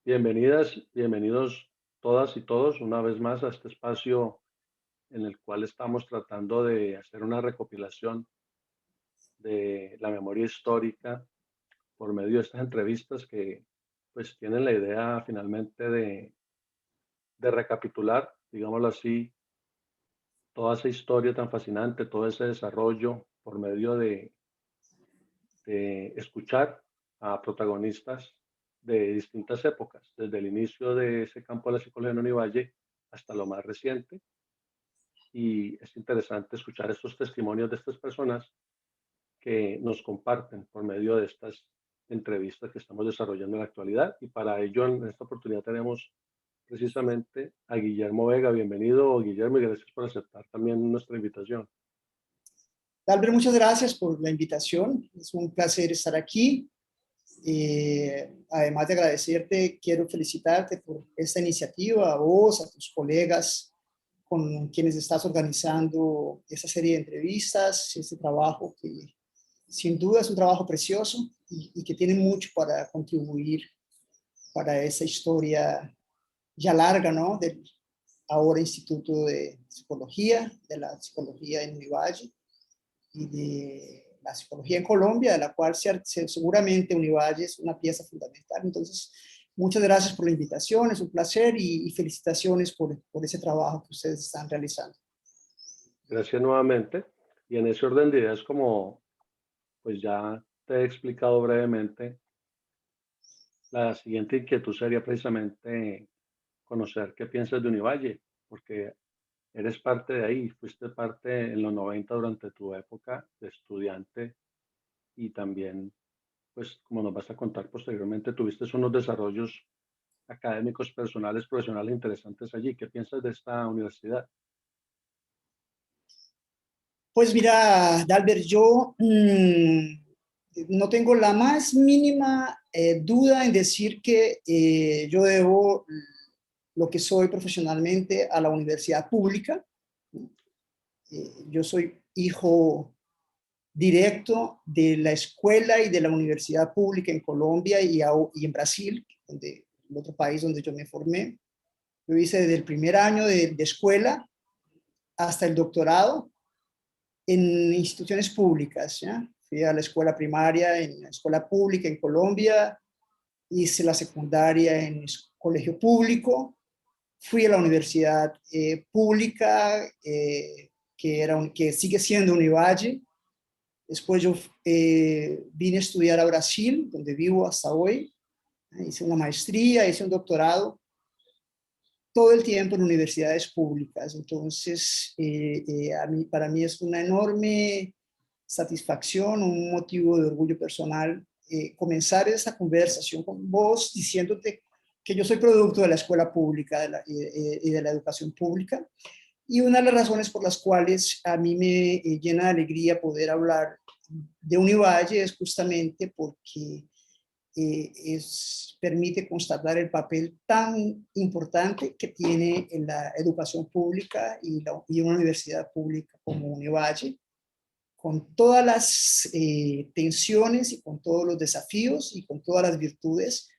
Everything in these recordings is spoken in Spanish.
Bienvenidas, bienvenidos todas y todos una vez más a este espacio en el cual estamos tratando de hacer una recopilación de la memoria histórica por medio de estas entrevistas que pues tienen la idea finalmente de recapitular, digámoslo así, toda esa historia tan fascinante, todo ese desarrollo por medio de escuchar a protagonistas de distintas épocas, desde el inicio de ese campo de la psicología en Univalle hasta lo más reciente. Y es interesante escuchar estos testimonios de estas personas que nos comparten por medio de estas entrevistas que estamos desarrollando en la actualidad. Y para ello, en esta oportunidad tenemos precisamente a Guillermo Vega. Bienvenido, Guillermo, y gracias por aceptar también nuestra invitación. Albert, muchas gracias por la invitación. Es un placer estar aquí. Además de agradecerte, quiero felicitarte por esta iniciativa, a vos, a tus colegas con quienes estás organizando esta serie de entrevistas, este trabajo que sin duda es un trabajo precioso y que tiene mucho para contribuir para esa historia ya larga, ¿no? Del ahora Instituto de Psicología, de la Psicología en Univalle y de la psicología en Colombia, de la cual seguramente Univalle es una pieza fundamental. Entonces, muchas gracias por la invitación, es un placer y felicitaciones por ese trabajo que ustedes están realizando. Gracias nuevamente. Y en ese orden de ideas, como pues ya te he explicado brevemente, la siguiente inquietud sería precisamente conocer qué piensas de Univalle, porque eres parte de ahí, fuiste parte en los 90 durante tu época de estudiante y también, pues como nos vas a contar posteriormente, tuviste unos desarrollos académicos, personales, profesionales interesantes allí. ¿Qué piensas de esta universidad? Pues mira, Dalbert, yo no tengo la más mínima duda en decir que yo debo lo que soy profesionalmente a la universidad pública. Yo soy hijo directo de la escuela y de la universidad pública en Colombia y en Brasil, el otro país donde yo me formé. Yo hice desde el primer año de escuela hasta el doctorado en instituciones públicas, ¿ya? Fui a la escuela primaria en la escuela pública en Colombia, hice la secundaria en colegio público, fui a la universidad pública, que sigue siendo Univalle. Después yo vine a estudiar a Brasil, donde vivo hasta hoy. Hice una maestría, hice un doctorado, todo el tiempo en universidades públicas. Entonces, para mí es una enorme satisfacción, un motivo de orgullo personal comenzar esta conversación con vos diciéndote que yo soy producto de la escuela pública y de la educación pública. Y una de las razones por las cuales a mí me llena de alegría poder hablar de Univalle es justamente porque permite constatar el papel tan importante que tiene en la educación pública y una universidad pública como Univalle, con todas las tensiones y con todos los desafíos y con todas las virtudes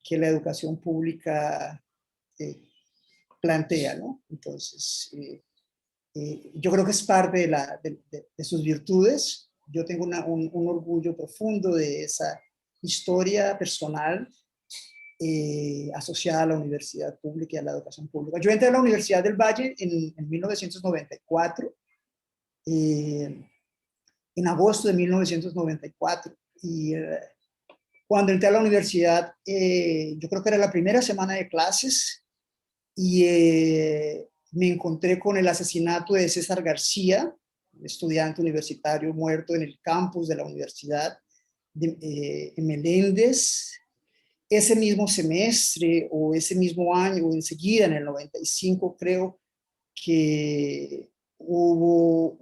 que la educación pública plantea, ¿no? Entonces, yo creo que es parte de sus virtudes. Yo tengo un orgullo profundo de esa historia personal asociada a la universidad pública y a la educación pública. Yo entré a la Universidad del Valle en 1994, en agosto de 1994, y cuando entré a la universidad, yo creo que era la primera semana de clases, y me encontré con el asesinato de César García, un estudiante universitario muerto en el campus de la Universidad en Meléndez. Ese mismo semestre o ese mismo año, o enseguida en el 95, creo que hubo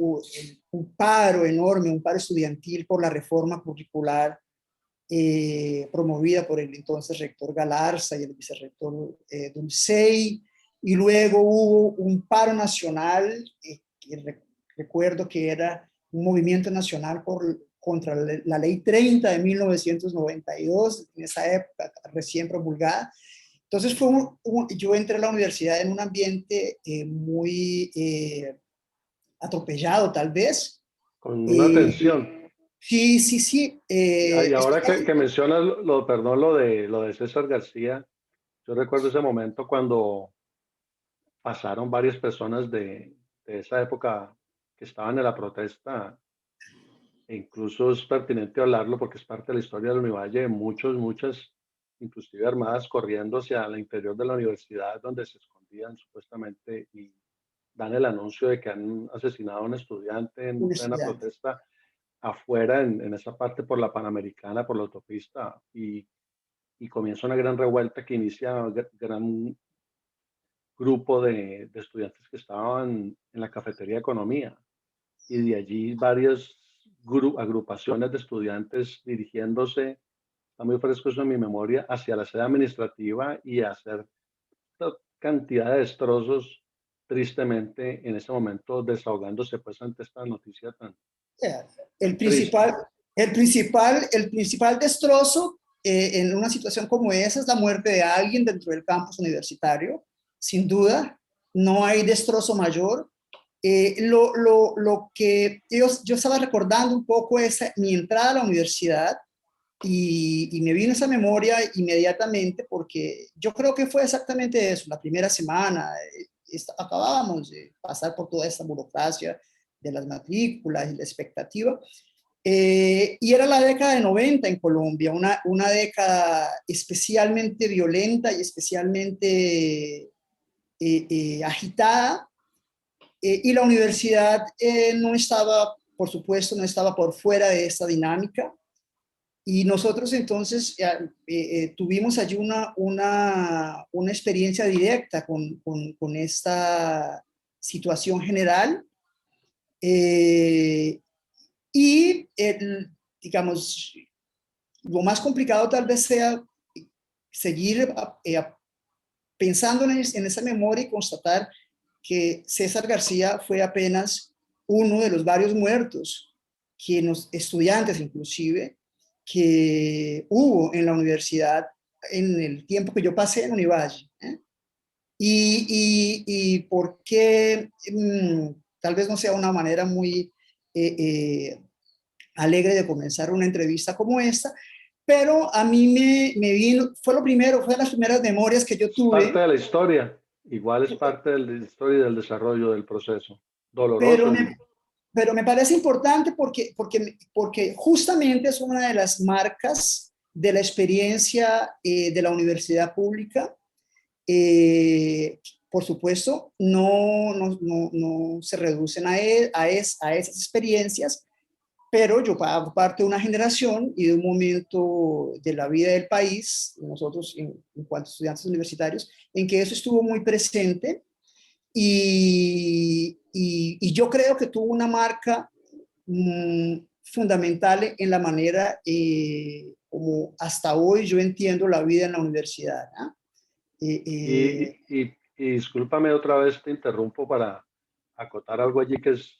un paro enorme, un paro estudiantil por la reforma curricular promovida por el entonces rector Galarza y el vicerrector Dulcey, y luego hubo un paro nacional, recuerdo que era un movimiento nacional contra la ley 30 de 1992, en esa época recién promulgada, Entonces yo entré a la universidad en un ambiente muy atropellado, tal vez. Con una Eh, tensión. sí, sí, sí. Y ahora que mencionas perdón, lo de César García, yo recuerdo ese momento cuando pasaron varias personas de esa época que estaban en la protesta, e incluso es pertinente hablarlo porque es parte de la historia del Univalle, muchas, inclusive armadas corriendo hacia el interior de la universidad donde se escondían supuestamente y dan el anuncio de que han asesinado a un estudiante en un plena estudiante. protesta afuera en esa parte por la Panamericana, por la autopista, y comienza una gran revuelta que inicia gran grupo de estudiantes que estaban en la cafetería de economía y de allí varias agrupaciones de estudiantes dirigiéndose, está muy fresco eso en mi memoria, hacia la sede administrativa y a hacer toda cantidad de destrozos, tristemente en ese momento desahogándose pues ante esta noticia Yeah. El tan triste. principal, el principal destrozo en una situación como esa es la muerte de alguien dentro del campus universitario. Sin duda, no hay destrozo mayor. Lo que yo estaba recordando un poco esa, mi entrada a la universidad y me vino esa memoria inmediatamente porque yo creo que fue exactamente eso, la primera semana. Acabábamos de pasar por toda esta burocracia de las matrículas y la expectativa. Y era la década de 90 en Colombia, una década especialmente violenta y especialmente agitada. Y la universidad no estaba, por supuesto, no estaba por fuera de esta dinámica. Y nosotros entonces tuvimos allí una experiencia directa con esta situación general. Eh, y, digamos, lo más complicado tal vez sea seguir pensando en esa memoria y constatar que César García fue apenas uno de los varios muertos, estudiantes inclusive, que hubo en la universidad en el tiempo que yo pasé en Univalle. Y por qué, tal vez no sea una manera muy alegre de comenzar una entrevista como esta, pero a mí me vino, fue lo primero, fue de las primeras memorias que yo Es parte tuve, de la historia, igual es parte de la historia y del desarrollo del proceso. pero Doloroso me, y pero me parece importante porque justamente es una de las marcas de la experiencia de la universidad pública. Eh, por supuesto, no se reducen a esas experiencias, pero yo hago parte de una generación y de un momento de la vida del país, nosotros en cuanto a estudiantes universitarios, en que eso estuvo muy presente y yo creo que tuvo una marca fundamental en la manera como hasta hoy yo entiendo la vida en la universidad. ¿Ah? Eh, eh, y discúlpame otra vez, te interrumpo para acotar algo allí que es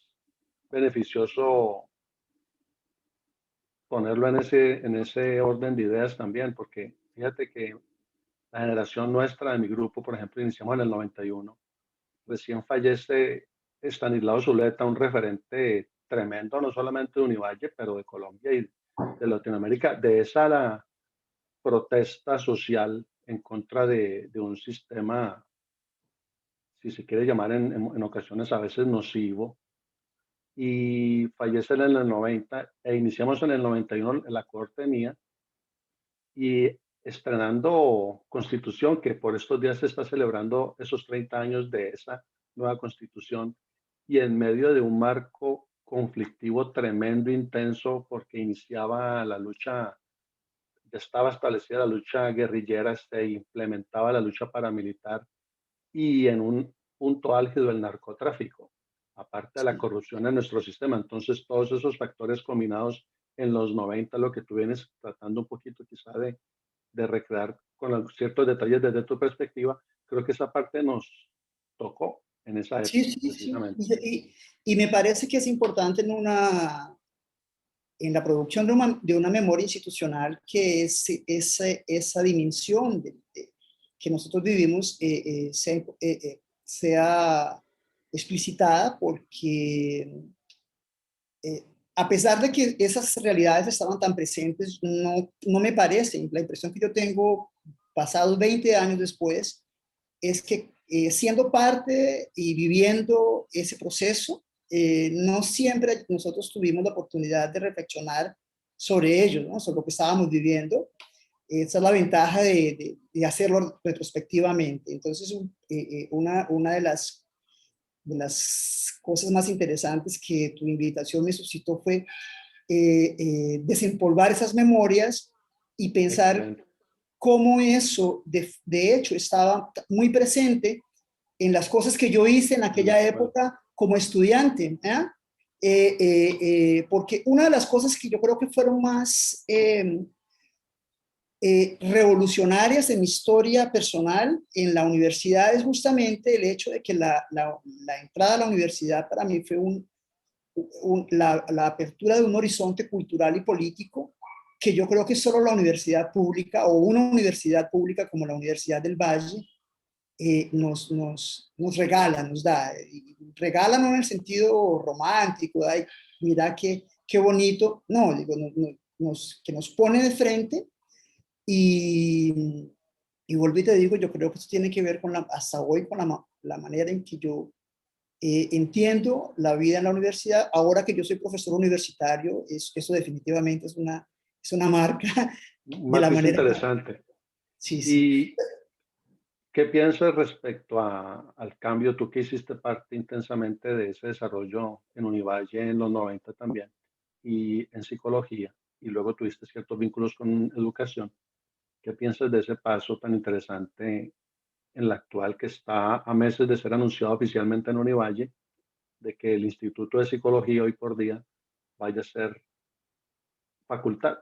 beneficioso ponerlo en ese orden de ideas también, porque fíjate que la generación nuestra de mi grupo, por ejemplo, iniciamos en el 91, recién fallece Estanislao Zuleta, un referente tremendo, no solamente de Univalle, pero de Colombia y de Latinoamérica, de esa la protesta social en contra de un sistema, si se quiere llamar en ocasiones a veces nocivo, y fallece en el 90 e iniciamos en el 91 en la corte mía y estrenando constitución, que por estos días se está celebrando esos 30 años de esa nueva constitución y en medio de un marco conflictivo tremendo, intenso, porque iniciaba la lucha, ya estaba establecida la lucha guerrillera, se implementaba la lucha paramilitar y en un punto álgido el narcotráfico, aparte de la sí, corrupción en nuestro sistema. Entonces, todos esos factores combinados en los 90, lo que tú vienes tratando un poquito quizá de recrear con ciertos detalles desde tu perspectiva, creo que esa parte nos tocó en esa sí, época, sí, sí. precisamente. Y me parece que es importante en la producción de una memoria institucional que es esa dimensión que nosotros vivimos sea explicitada, porque a pesar de que esas realidades estaban tan presentes, no me parecen. La impresión que yo tengo pasados 20 años después es que siendo parte y viviendo ese proceso, no siempre nosotros tuvimos la oportunidad de reflexionar sobre ello, ¿no? Sobre lo que estábamos viviendo. Esa es la ventaja de hacerlo retrospectivamente. Entonces, una de las cosas más interesantes que tu invitación me suscitó fue desempolvar esas memorias y pensar Excelente. cómo eso de hecho estaba muy presente en las cosas que yo hice en En la aquella escuela. época como estudiante. Porque una de las cosas que yo creo que fueron más revolucionarias en mi historia personal en la universidad es justamente el hecho de que la entrada a la universidad para mí fue la apertura de un horizonte cultural y político que yo creo que solo la universidad pública o una universidad pública como la Universidad del Valle nos regala, nos da. Y regala no en el sentido romántico, ay, mira qué bonito, no, digo, que nos pone de frente y, y vuelvo y te digo, yo creo que esto tiene que ver con hasta hoy con la manera en que yo entiendo la vida en la universidad. Ahora que yo soy profesor universitario, eso definitivamente es una marca Un de la matiz manera. interesante. Sí, sí. ¿Y qué piensas respecto al cambio? Tú que hiciste parte intensamente de ese desarrollo en Univalle en los 90 también, y en psicología, y luego tuviste ciertos vínculos con educación. ¿Qué piensas de ese paso tan interesante en la actual que está a meses de ser anunciado oficialmente en Univalle, de que el Instituto de Psicología hoy por día vaya a ser facultad?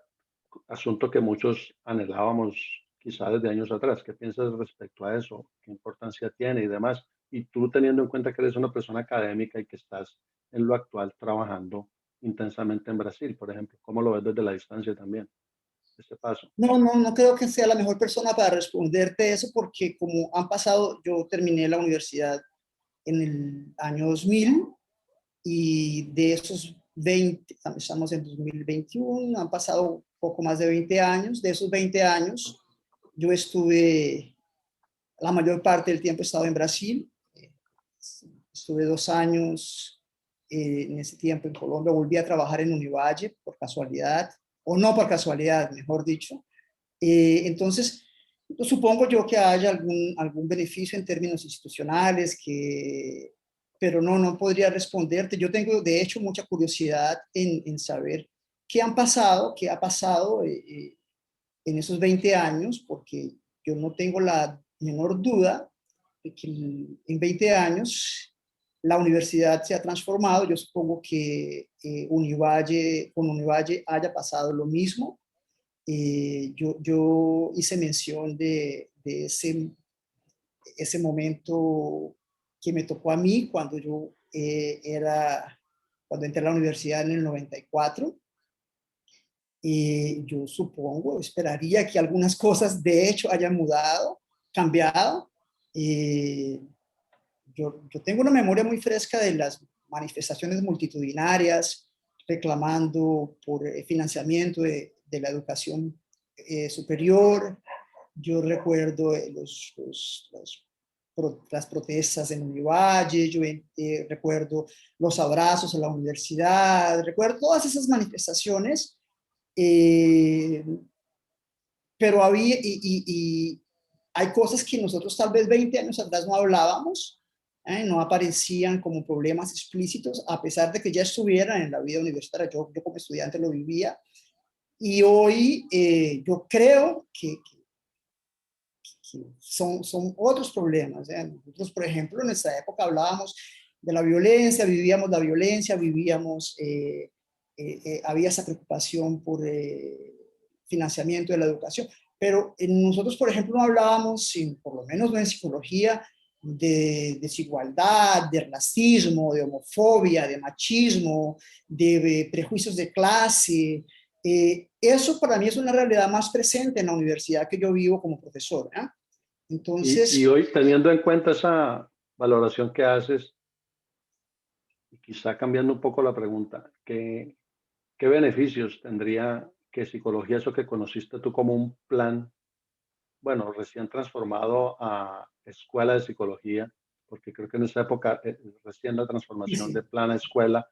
Asunto que muchos anhelábamos quizá desde años atrás. ¿Qué piensas respecto a eso? ¿Qué importancia tiene y demás? Y tú teniendo en cuenta que eres una persona académica y que estás en lo actual trabajando intensamente en Brasil, por ejemplo, ¿cómo lo ves desde la distancia también, este paso? No creo que sea la mejor persona para responderte eso porque como han pasado, yo terminé la universidad en el año 2000 y de esos 20, estamos en 2021, han pasado poco más de 20 años. De esos 20 años, yo estuve, la mayor parte del tiempo he estado en Brasil. Estuve 2 años en ese tiempo en Colombia. Volví a trabajar en Univalle por casualidad, o no por casualidad, mejor dicho. Entonces, supongo yo que haya algún beneficio en términos institucionales, pero no podría responderte. Yo tengo, de hecho, mucha curiosidad en saber qué ha pasado en esos 20 años, porque yo no tengo la menor duda de que en 20 años la universidad se ha transformado. Yo supongo que con Univalle haya pasado lo mismo. Yo hice mención de ese momento que me tocó a mí cuando cuando entré a la universidad en el 94. Yo supongo, esperaría que algunas cosas de hecho hayan mudado, cambiado. Eh, yo tengo una memoria muy fresca de las manifestaciones multitudinarias reclamando por financiamiento de la educación superior. Yo recuerdo las protestas en Univalle, yo recuerdo los abrazos a la universidad, recuerdo todas esas manifestaciones, eh, pero y hay cosas que nosotros tal vez 20 años atrás no hablábamos, no aparecían como problemas explícitos, a pesar de que ya estuvieran en la vida universitaria. Yo como estudiante lo vivía, y hoy yo creo que son otros problemas. Nosotros, por ejemplo, en nuestra época hablábamos de la violencia, vivíamos la violencia, había esa preocupación por financiamiento de la educación, pero nosotros, por ejemplo, no hablábamos, por lo menos no en psicología, de desigualdad, de racismo, de homofobia, de machismo, de prejuicios de clase. Eso para mí es una realidad más presente en la universidad que yo vivo como profesor. Y Entonces, hoy, teniendo en cuenta esa valoración que haces, y quizá cambiando un poco la pregunta, ¿qué beneficios tendría que psicología, eso que conociste tú como un plan, bueno, recién transformado a escuela de psicología, porque creo que en esa época, recién la sí, transformación de sí. plan a escuela,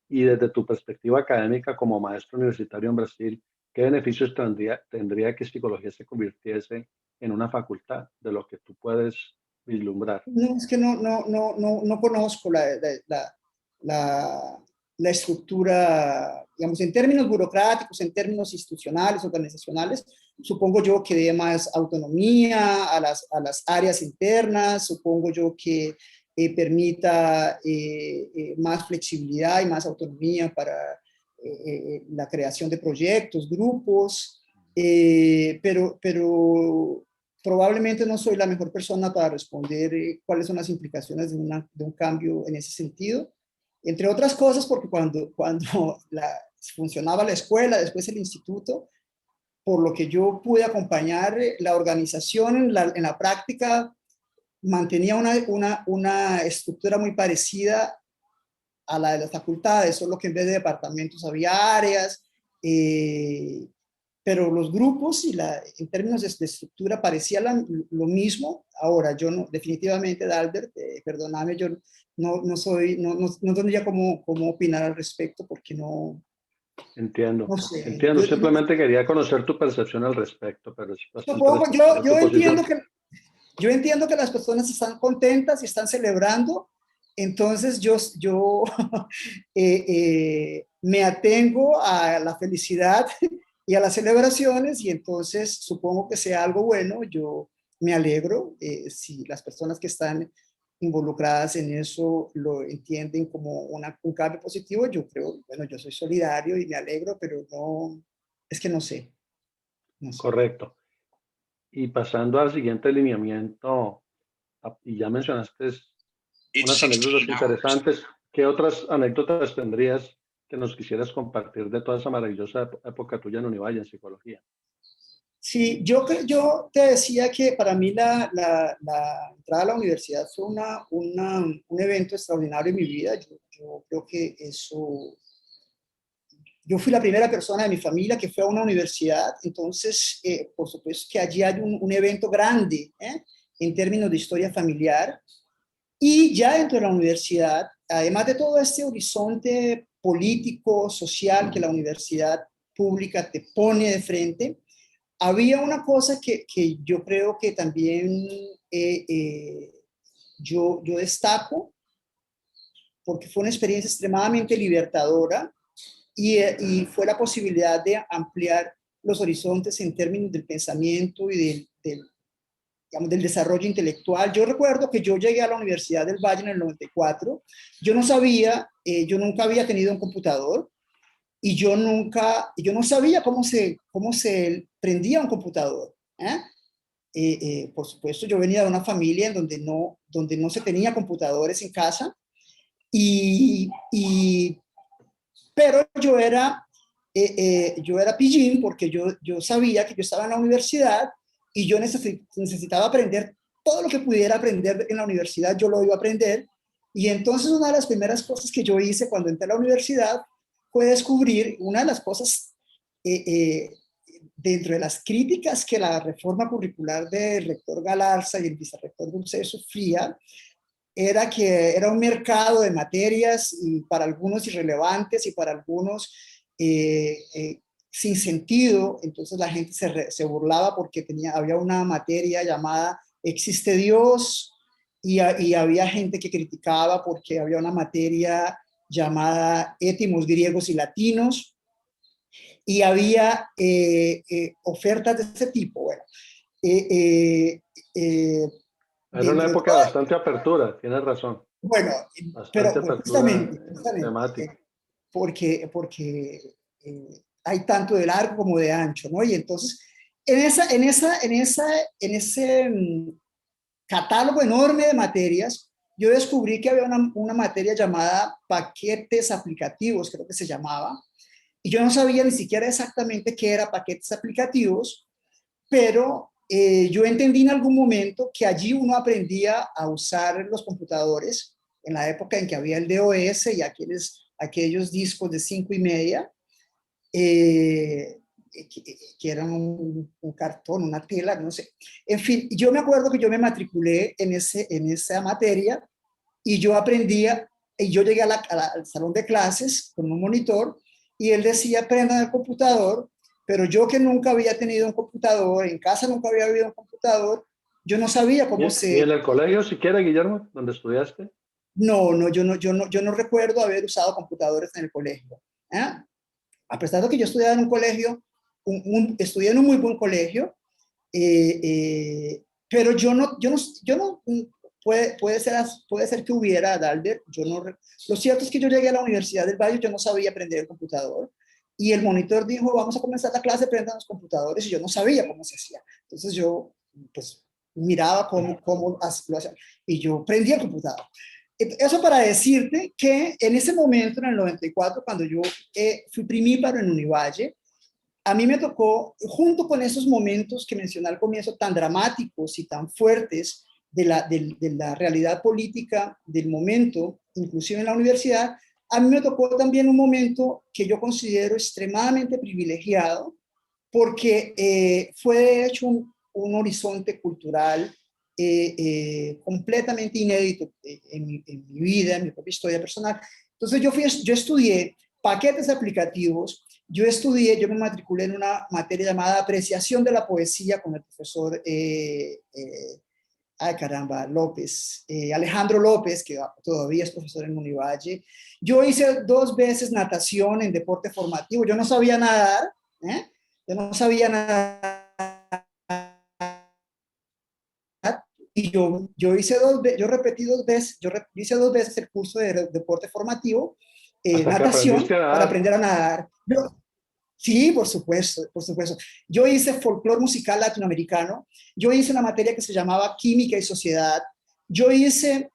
y desde tu perspectiva académica como maestro universitario en Brasil, ¿qué beneficios tendría que psicología se convirtiese en una facultad de lo que tú puedes vislumbrar? No, es que no conozco la, la estructura, digamos, en términos burocráticos, en términos institucionales, organizacionales, supongo yo que dé más autonomía a las áreas internas, supongo yo que permita más flexibilidad y más autonomía para la creación de proyectos, grupos, pero probablemente no soy la mejor persona para responder cuáles son las implicaciones de un cambio en ese sentido. Entre otras cosas, porque cuando funcionaba la escuela, después el instituto, por lo que yo pude acompañar, la organización en la práctica mantenía una estructura muy parecida a la de las facultades, solo que en vez de departamentos había áreas, eh, pero los grupos en términos de estructura parecía lo mismo. Ahora, yo no, definitivamente, Dalbert, perdóname, yo no tendría cómo opinar al respecto porque Entiendo, no sé. entiendo. Simplemente quería conocer tu percepción al respecto, pero es bastante Supongo, respetable tu posición. yo entiendo que las personas están contentas y están celebrando, entonces yo me atengo a la felicidad y a las celebraciones y entonces supongo que sea algo bueno, yo me alegro si las personas que están involucradas en eso lo entienden como un cambio positivo, yo creo, bueno, yo soy solidario y me alegro, pero no, es que no sé, no sé. Correcto. Y pasando al siguiente lineamiento, y ya mencionaste It's unas anécdotas 16 hours. interesantes. ¿Qué otras anécdotas tendrías que nos quisieras compartir de toda esa maravillosa época tuya en Univalle, en psicología? Sí, yo te decía que para mí la entrada a la universidad fue un evento extraordinario en mi vida. Yo creo que eso, yo fui la primera persona de mi familia que fue a una universidad, entonces, por supuesto que allí hay un evento grande, en términos de historia familiar. Y ya dentro de la universidad, además de todo este horizonte político, social que la universidad pública te pone de frente, había una cosa que yo creo que también yo destaco, porque fue una experiencia extremadamente libertadora y fue la posibilidad de ampliar los horizontes en términos del pensamiento y digamos, del desarrollo intelectual. Yo recuerdo que yo llegué a la Universidad del Valle en el 94, yo no sabía, yo nunca había tenido un computador, y yo no sabía cómo se prendía un computador. Por supuesto, yo venía de una familia en donde no se tenía computadores en casa, y, y- pero yo era pillín porque yo sabía que yo estaba en la universidad y yo necesitaba aprender todo lo que pudiera aprender en la universidad, yo lo iba a aprender. Y entonces una de las primeras cosas que yo hice cuando entré a la universidad fue descubrir una de las cosas eh, eh, dentro de las críticas que la reforma curricular del rector Galarza y el vicerrector Dulce sufría, era que era un mercado de materias y para algunos irrelevantes y para algunos sin sentido. Entonces la gente se burlaba porque había una materia llamada ¿Existe Dios? Y había gente que criticaba porque había una materia llamada Étimos griegos y latinos, y había ofertas de ese tipo. Bueno, eh, eh, eh, Era una dentro de época de todo, bastante apertura, tienes razón, bueno, bastante pero apertura justamente, temática. porque hay tanto de largo como de ancho, ¿no? Y entonces, en ese catálogo enorme de materias, yo descubrí que había una materia llamada paquetes aplicativos, creo que se llamaba, y yo no sabía ni siquiera exactamente qué era paquetes aplicativos, pero yo entendí en algún momento que allí uno aprendía a usar los computadores en la época en que había el DOS y aquellos discos de 5 y media, eh, que eran un cartón, una tela, no sé. En fin, yo me acuerdo que yo me matriculé en esa materia y yo aprendía, y yo llegué al salón de clases con un monitor y él decía, prendan el computador, pero yo que nunca había tenido un computador, en casa nunca había habido un computador, yo no sabía cómo Y en se... el colegio, si quiere, Guillermo, donde estudiaste? No, no, yo no recuerdo haber usado computadores en el colegio. ¿Eh? A pesar de que yo estudiaba en un colegio, estudié en un muy buen colegio, pero yo no puede ser que hubiera, Dalbert, yo no, lo cierto es que yo llegué a la Universidad del Valle, yo no sabía aprender el computador, y el monitor dijo, vamos a comenzar la clase, prendan los computadores, y yo no sabía cómo se hacía. Entonces yo, pues, miraba cómo lo hacían, y yo prendí el computador. Eso para decirte que en ese momento, en el 94, cuando yo fui primíparo en Univalle, a mí me tocó, junto con esos momentos que mencioné al comienzo, tan dramáticos y tan fuertes de la realidad política del momento, inclusive en la universidad, a mí me tocó también un momento que yo considero extremadamente privilegiado, porque fue de hecho un horizonte cultural completamente inédito en mi vida, en mi propia historia personal. Entonces yo estudié paquetes aplicativos, yo me matriculé en una materia llamada apreciación de la poesía con el profesor, ay caramba, López, Alejandro López, que todavía es profesor en Univalle. Yo hice 2 veces natación en deporte formativo, yo no sabía nadar, ¿eh? Yo no sabía nadar y yo repetí 2 veces, hice 2 veces el curso de deporte formativo, Hasta que aprendiste natación, a para nadar. aprender a nadar. Sí, por supuesto, por supuesto. Yo hice folclore musical latinoamericano, yo hice una materia que se llamaba Química y Sociedad, yo hice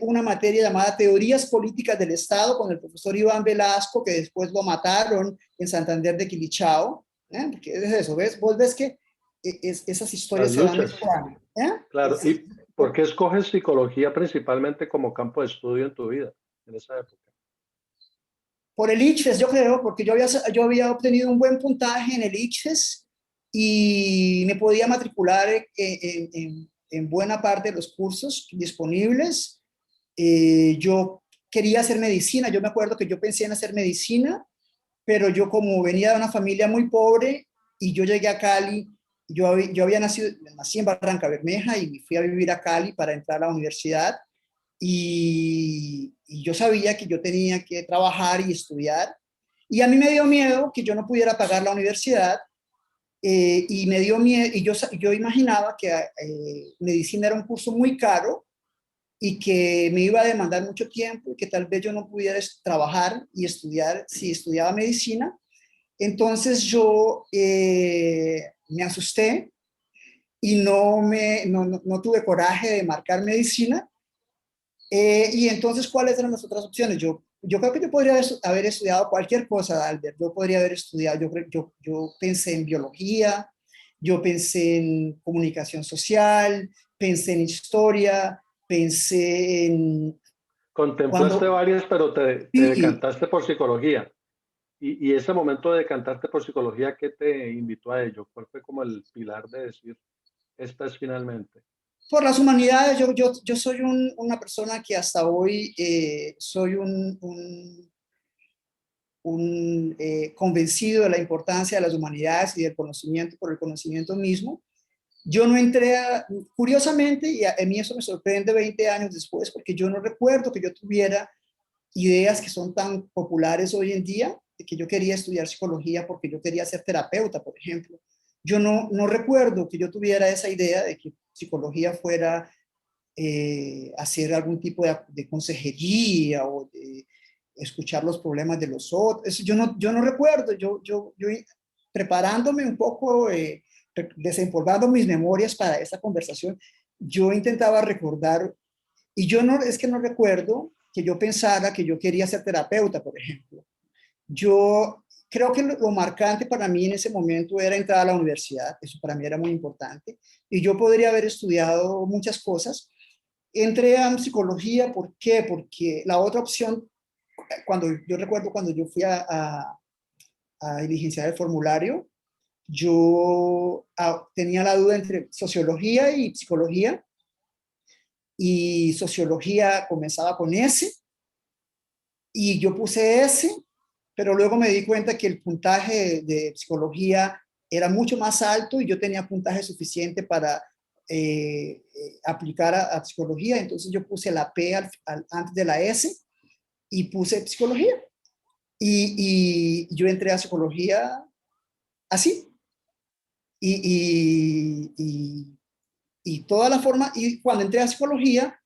una materia llamada Teorías Políticas del Estado con el profesor Iván Velasco, que después lo mataron en Santander de Quilichao, ¿eh? Porque es eso, ¿ves? Vos ves que esas Las historias se van luchas, mezclando, ¿eh? claro. ¿Y por qué escoges psicología principalmente como campo de estudio en tu vida en esa época? Por el ICFES, yo creo, porque yo había obtenido un buen puntaje en el ICFES y me podía matricular en buena parte de los cursos disponibles. Yo quería hacer medicina, yo me acuerdo que yo pensé en hacer medicina, pero yo como venía de una familia muy pobre y yo llegué a Cali, yo había nací en Barranca Bermeja y fui a vivir a Cali para entrar a la universidad y yo sabía que yo tenía que trabajar y estudiar. Y a mí me dio miedo que yo no pudiera pagar la universidad y me dio miedo, y yo imaginaba que medicina era un curso muy caro y que me iba a demandar mucho tiempo y que tal vez yo no pudiera trabajar y estudiar si estudiaba medicina. Entonces yo me asusté y no tuve coraje de marcar medicina. Y entonces, ¿cuáles eran las otras opciones? Yo creo que yo podría haber estudiado cualquier cosa, Albert. Yo podría haber estudiado, yo pensé en biología, yo pensé en comunicación social, pensé en historia, pensé en Contemplaste cuando... varias, pero te Sí, decantaste por psicología. Y ese momento de decantarte por psicología, ¿qué te invitó a ello? ¿Cuál fue como el pilar de decir, esta es finalmente? por las humanidades, yo soy una persona que hasta hoy soy un convencido de la importancia de las humanidades y del conocimiento por el conocimiento mismo. Yo no entré, curiosamente, y a mí eso me sorprende 20 años después, porque yo no recuerdo que yo tuviera ideas que son tan populares hoy en día, de que yo quería estudiar psicología porque yo quería ser terapeuta, por ejemplo. Yo no recuerdo que yo tuviera esa idea de que psicología fuera hacer algún tipo de consejería o de escuchar los problemas de los otros. Eso yo no recuerdo. Yo preparándome un poco, desempolvando mis memorias para esta conversación, yo intentaba recordar, y es que no recuerdo que yo pensara que yo quería ser terapeuta, por ejemplo. Yo creo que lo marcante para mí en ese momento era entrar a la universidad, eso para mí era muy importante, y yo podría haber estudiado muchas cosas. Entré a psicología, ¿por qué? Porque la otra opción, yo recuerdo cuando yo fui a diligenciar el formulario, yo tenía la duda entre sociología y psicología, y sociología comenzaba con S, y yo puse S, pero luego me di cuenta que el puntaje de psicología era mucho más alto y yo tenía puntaje suficiente para aplicar a psicología, entonces yo puse la P antes de la S y puse psicología. Y yo entré a psicología así. Y toda la forma, y cuando entré a psicología,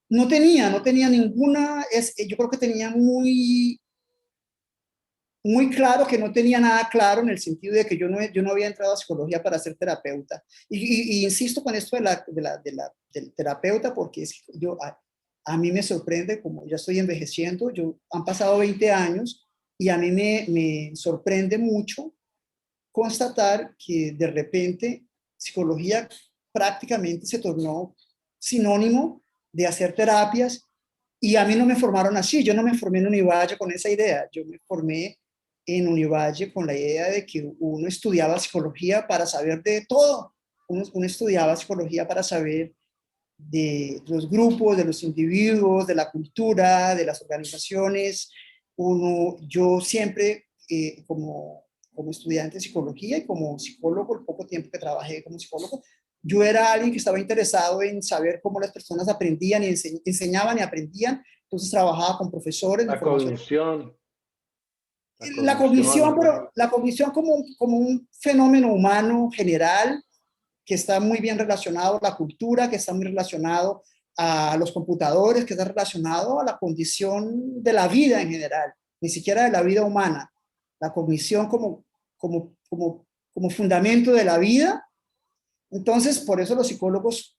no tenía ninguna, yo creo que tenía muy claro que no tenía nada claro en el sentido de que yo no había entrado a psicología para ser terapeuta. Y insisto con esto del terapeuta porque a mí me sorprende, como ya estoy envejeciendo, han pasado 20 años y a mí me sorprende mucho constatar que de repente psicología prácticamente se tornó sinónimo de hacer terapias y a mí no me formaron así, yo no me formé en Univalle con esa idea, yo me formé en Univalle con la idea de que uno estudiaba psicología para saber de todo, uno estudiaba psicología para saber de los grupos, de los individuos, de la cultura, de las organizaciones. Yo siempre, como estudiante de psicología y como psicólogo, el poco tiempo que trabajé como psicólogo, yo era alguien que estaba interesado en saber cómo las personas aprendían y enseñaban y aprendían. Entonces trabajaba con profesores, mi La formación. cognición, la La cognición, cognición. pero la cognición como un fenómeno humano general que está muy bien relacionado a la cultura, que está muy relacionado a los computadores, que está relacionado a la condición de la vida en general, ni siquiera de la vida humana. La cognición como fundamento de la vida. Entonces, por eso los psicólogos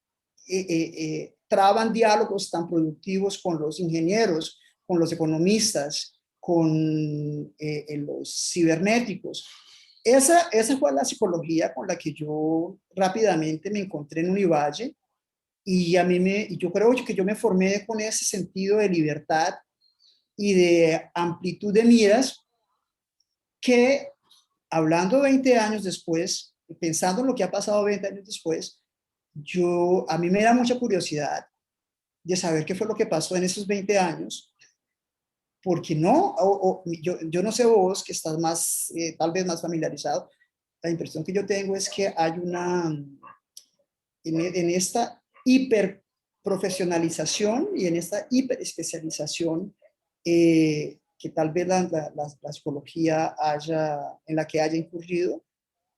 traban diálogos tan productivos con los ingenieros, con los economistas, con los cibernéticos. Esa fue la psicología con la que yo rápidamente me encontré en Univalle y yo creo que yo me formé con ese sentido de libertad y de amplitud de miras que, hablando 20 años después, pensando en lo que ha pasado 20 años después, a mí me da mucha curiosidad de saber qué fue lo que pasó en esos 20 años, porque yo no sé vos, que estás tal vez más familiarizado, la impresión que yo tengo es que hay en esta hiperprofesionalización y en esta hiperespecialización que tal vez la psicología en la que haya incurrido,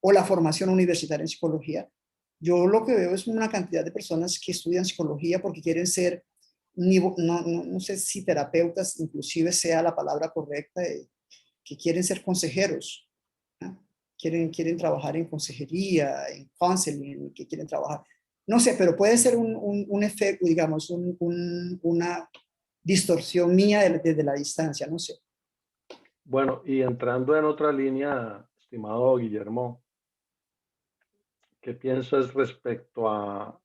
o la formación universitaria en psicología. Yo lo que veo es una cantidad de personas que estudian psicología porque quieren ser, no sé si terapeutas inclusive sea la palabra correcta, que quieren ser consejeros, ¿no? Quieren trabajar en consejería, en counseling, que quieren trabajar. No sé, pero puede ser un efecto, digamos, una distorsión mía desde la distancia, no sé. Bueno, y entrando en otra línea, estimado Guillermo, ¿qué piensas respecto a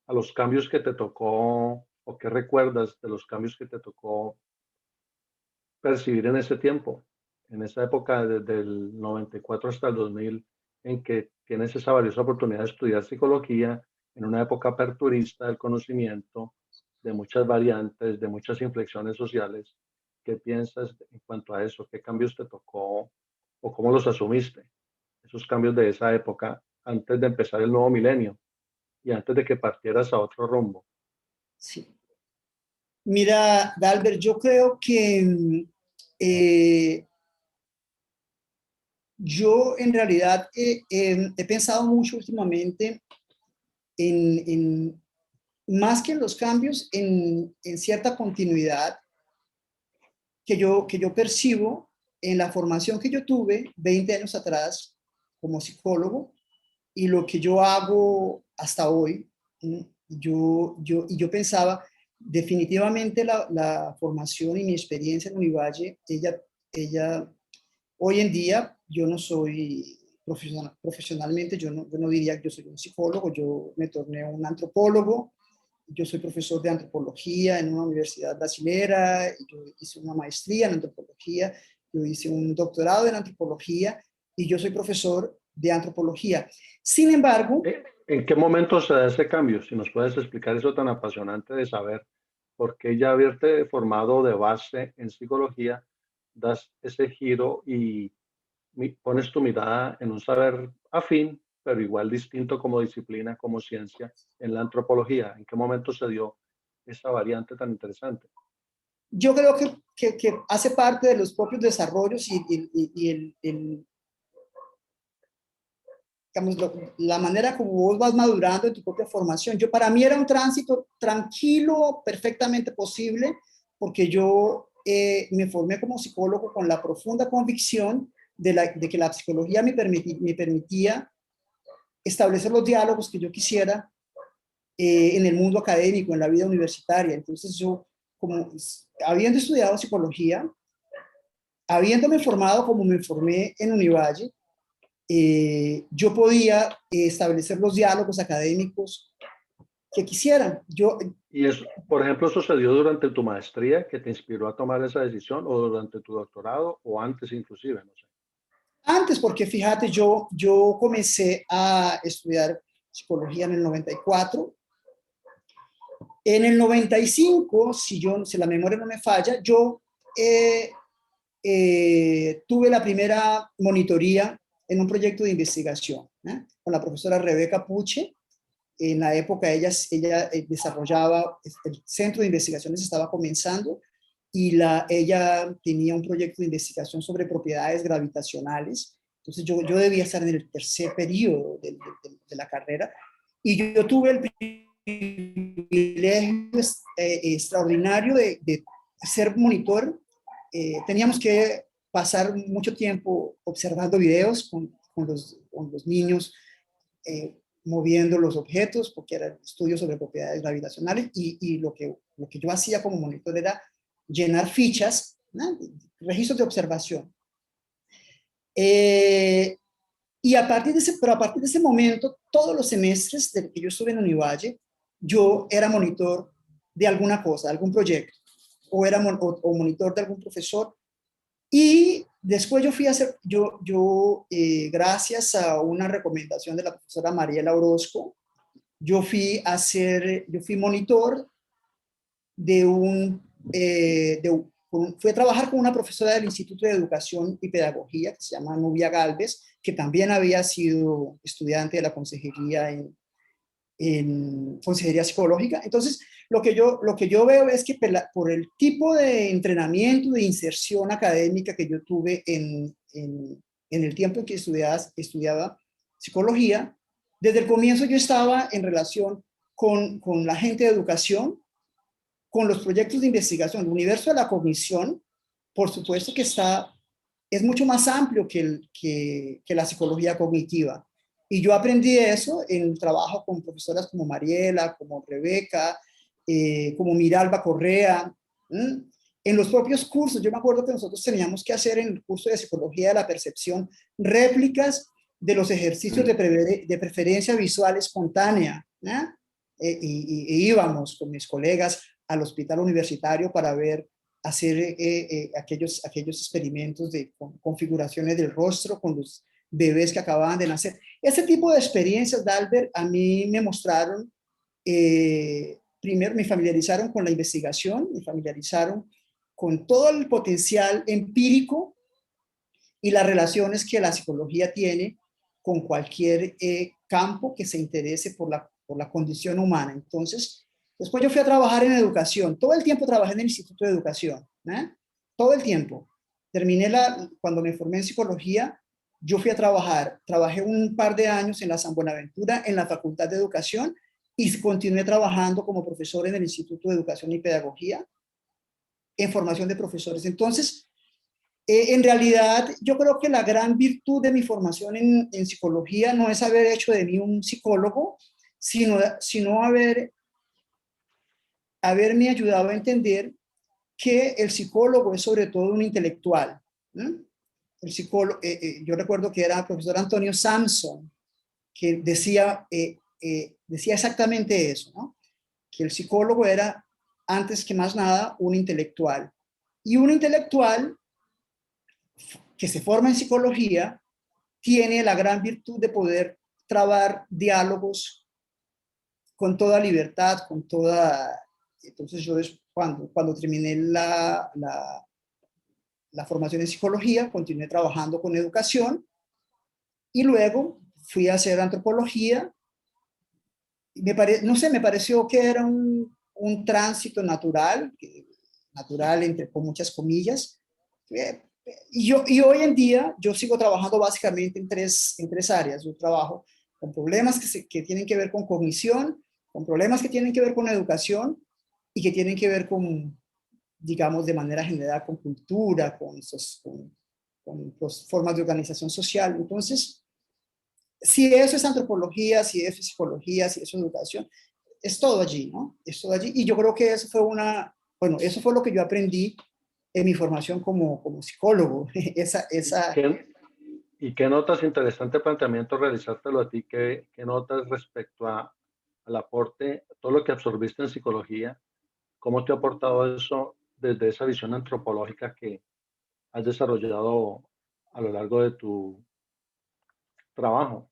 los cambios que te tocó o qué recuerdas de los cambios que te tocó percibir en ese tiempo, en esa época desde el 94 hasta el 2000, en que tienes esa valiosa oportunidad de estudiar psicología en una época aperturista del conocimiento, de muchas variantes, de muchas inflexiones sociales? ¿Qué piensas en cuanto a eso? ¿Qué cambios te tocó o cómo los asumiste? Esos cambios de esa época antes de empezar el nuevo milenio y antes de que partieras a otro rumbo. Sí. Mira, Dalbert, yo creo que yo en realidad he pensado mucho últimamente en más que en los cambios, en cierta continuidad que yo percibo en la formación que yo tuve 20 años atrás como psicólogo y lo que yo hago hasta hoy. Y yo pensaba, definitivamente la formación y mi experiencia en Univalle, ella Hoy en día yo no soy profesionalmente, yo no diría que yo soy un psicólogo, yo me torné un antropólogo, yo soy profesor de antropología en una universidad brasilera, yo hice una maestría en antropología, yo hice un doctorado en antropología y yo soy profesor de antropología. Sin embargo, ¿En qué momento se da ese cambio? Si nos puedes explicar eso tan apasionante de saber por qué ya haberte formado de base en psicología, das ese giro y pones tu mirada en un saber afín, pero igual distinto como disciplina, como ciencia, en la antropología. ¿En qué momento se dio esa variante tan interesante? yo creo que hace parte de los propios desarrollos y digamos, la manera como vos vas madurando en tu propia formación. Yo, para mí era un tránsito tranquilo, perfectamente posible, porque yo me formé como psicólogo con la profunda convicción de que la psicología me permitía establecer los diálogos que yo quisiera en el mundo académico, en la vida universitaria. Entonces yo, como habiendo estudiado psicología, habiéndome formado como me formé en Univalle, yo podía establecer los diálogos académicos que quisieran. Yo, Y eso, por ejemplo, sucedió durante tu maestría que te inspiró a tomar esa decisión o durante tu doctorado o antes inclusive, no sé. antes, porque fíjate, yo comencé a estudiar psicología en el 94. En el 95, si la memoria no me falla, yo eh, tuve la primera monitoría en un proyecto de investigación, con la profesora Rebeca Puche. En la época ella desarrollaba, el centro de investigaciones estaba comenzando y ella tenía un proyecto de investigación sobre propiedades gravitacionales. Entonces yo debía estar en el tercer periodo de la carrera y yo tuve el privilegio extraordinario de ser monitor. Teníamos que pasar mucho tiempo observando videos con los niños, moviendo los objetos, porque era estudio sobre propiedades gravitacionales, y lo que yo hacía como monitor era llenar fichas, ¿no? Registros de observación. Eh, pero a partir de ese momento, todos los semestres de que yo estuve en Univalle, yo era monitor de alguna cosa, algún proyecto, o monitor de algún profesor. Y después yo fui a hacer, gracias a una recomendación de la profesora Mariela Orozco, yo fui monitor de fui a trabajar con una profesora del Instituto de Educación y Pedagogía que se llama Nubia Galvez, que también había sido estudiante de la consejería en consejería psicológica. Entonces, lo que yo veo es que por el tipo de entrenamiento, de inserción académica que yo tuve en el tiempo en que estudiaba psicología, desde el comienzo yo estaba en relación con la gente de educación, con los proyectos de investigación. El universo de la cognición, por supuesto que es mucho más amplio que la psicología cognitiva. Y yo aprendí eso en el trabajo con profesoras como Mariela, como Rebeca, como Miralba Correa. En los propios cursos, yo me acuerdo que nosotros teníamos que hacer en el curso de psicología de la percepción réplicas de los ejercicios de preferencia visual espontánea. Y íbamos con mis colegas al hospital universitario para hacer aquellos experimentos de configuraciones del rostro con los bebés que acababan de nacer. Ese tipo de experiencias, Dalbert, a mí me mostraron, primero me familiarizaron con la investigación, me familiarizaron con todo el potencial empírico y las relaciones que la psicología tiene con cualquier campo que se interese por la condición humana. Entonces, después yo fui a trabajar en educación. Todo el tiempo trabajé en el Instituto de Educación. Todo el tiempo. Cuando me formé en psicología, yo fui a trabajar. Trabajé un par de años en la San Buenaventura, en la Facultad de Educación, y continué trabajando como profesor en el Instituto de Educación y Pedagogía, en formación de profesores. Entonces, en realidad, yo creo que la gran virtud de mi formación en psicología no es haber hecho de mí un psicólogo, sino haberme ayudado a entender que el psicólogo es sobre todo un intelectual, ¿no? el psicólogo, yo recuerdo que era el profesor Antonio Samson, que decía exactamente eso, ¿no? Que el psicólogo era, antes que más nada, un intelectual. Y un intelectual que se forma en psicología tiene la gran virtud de poder trabar diálogos con toda libertad, con toda... Entonces yo cuando terminé la formación en psicología, continué trabajando con educación y luego fui a hacer antropología. No sé, me pareció que era un tránsito natural, natural entre, con muchas comillas. Y hoy en día yo sigo trabajando básicamente en tres áreas. Yo trabajo con problemas que tienen que ver con cognición, con problemas que tienen que ver con educación y que tienen que ver con, digamos, de manera general, con cultura, con formas de organización social. Entonces, si eso es antropología, si eso es psicología, si eso es educación, es todo allí, ¿no? Es todo allí. Y yo creo que eso fue eso fue lo que yo aprendí en mi formación como psicólogo. esa, ¿Qué, y qué notas, interesante planteamiento realizártelo a ti, qué notas respecto al aporte, todo lo que absorbiste en psicología, cómo te ha aportado eso desde esa visión antropológica que has desarrollado a lo largo de tu trabajo?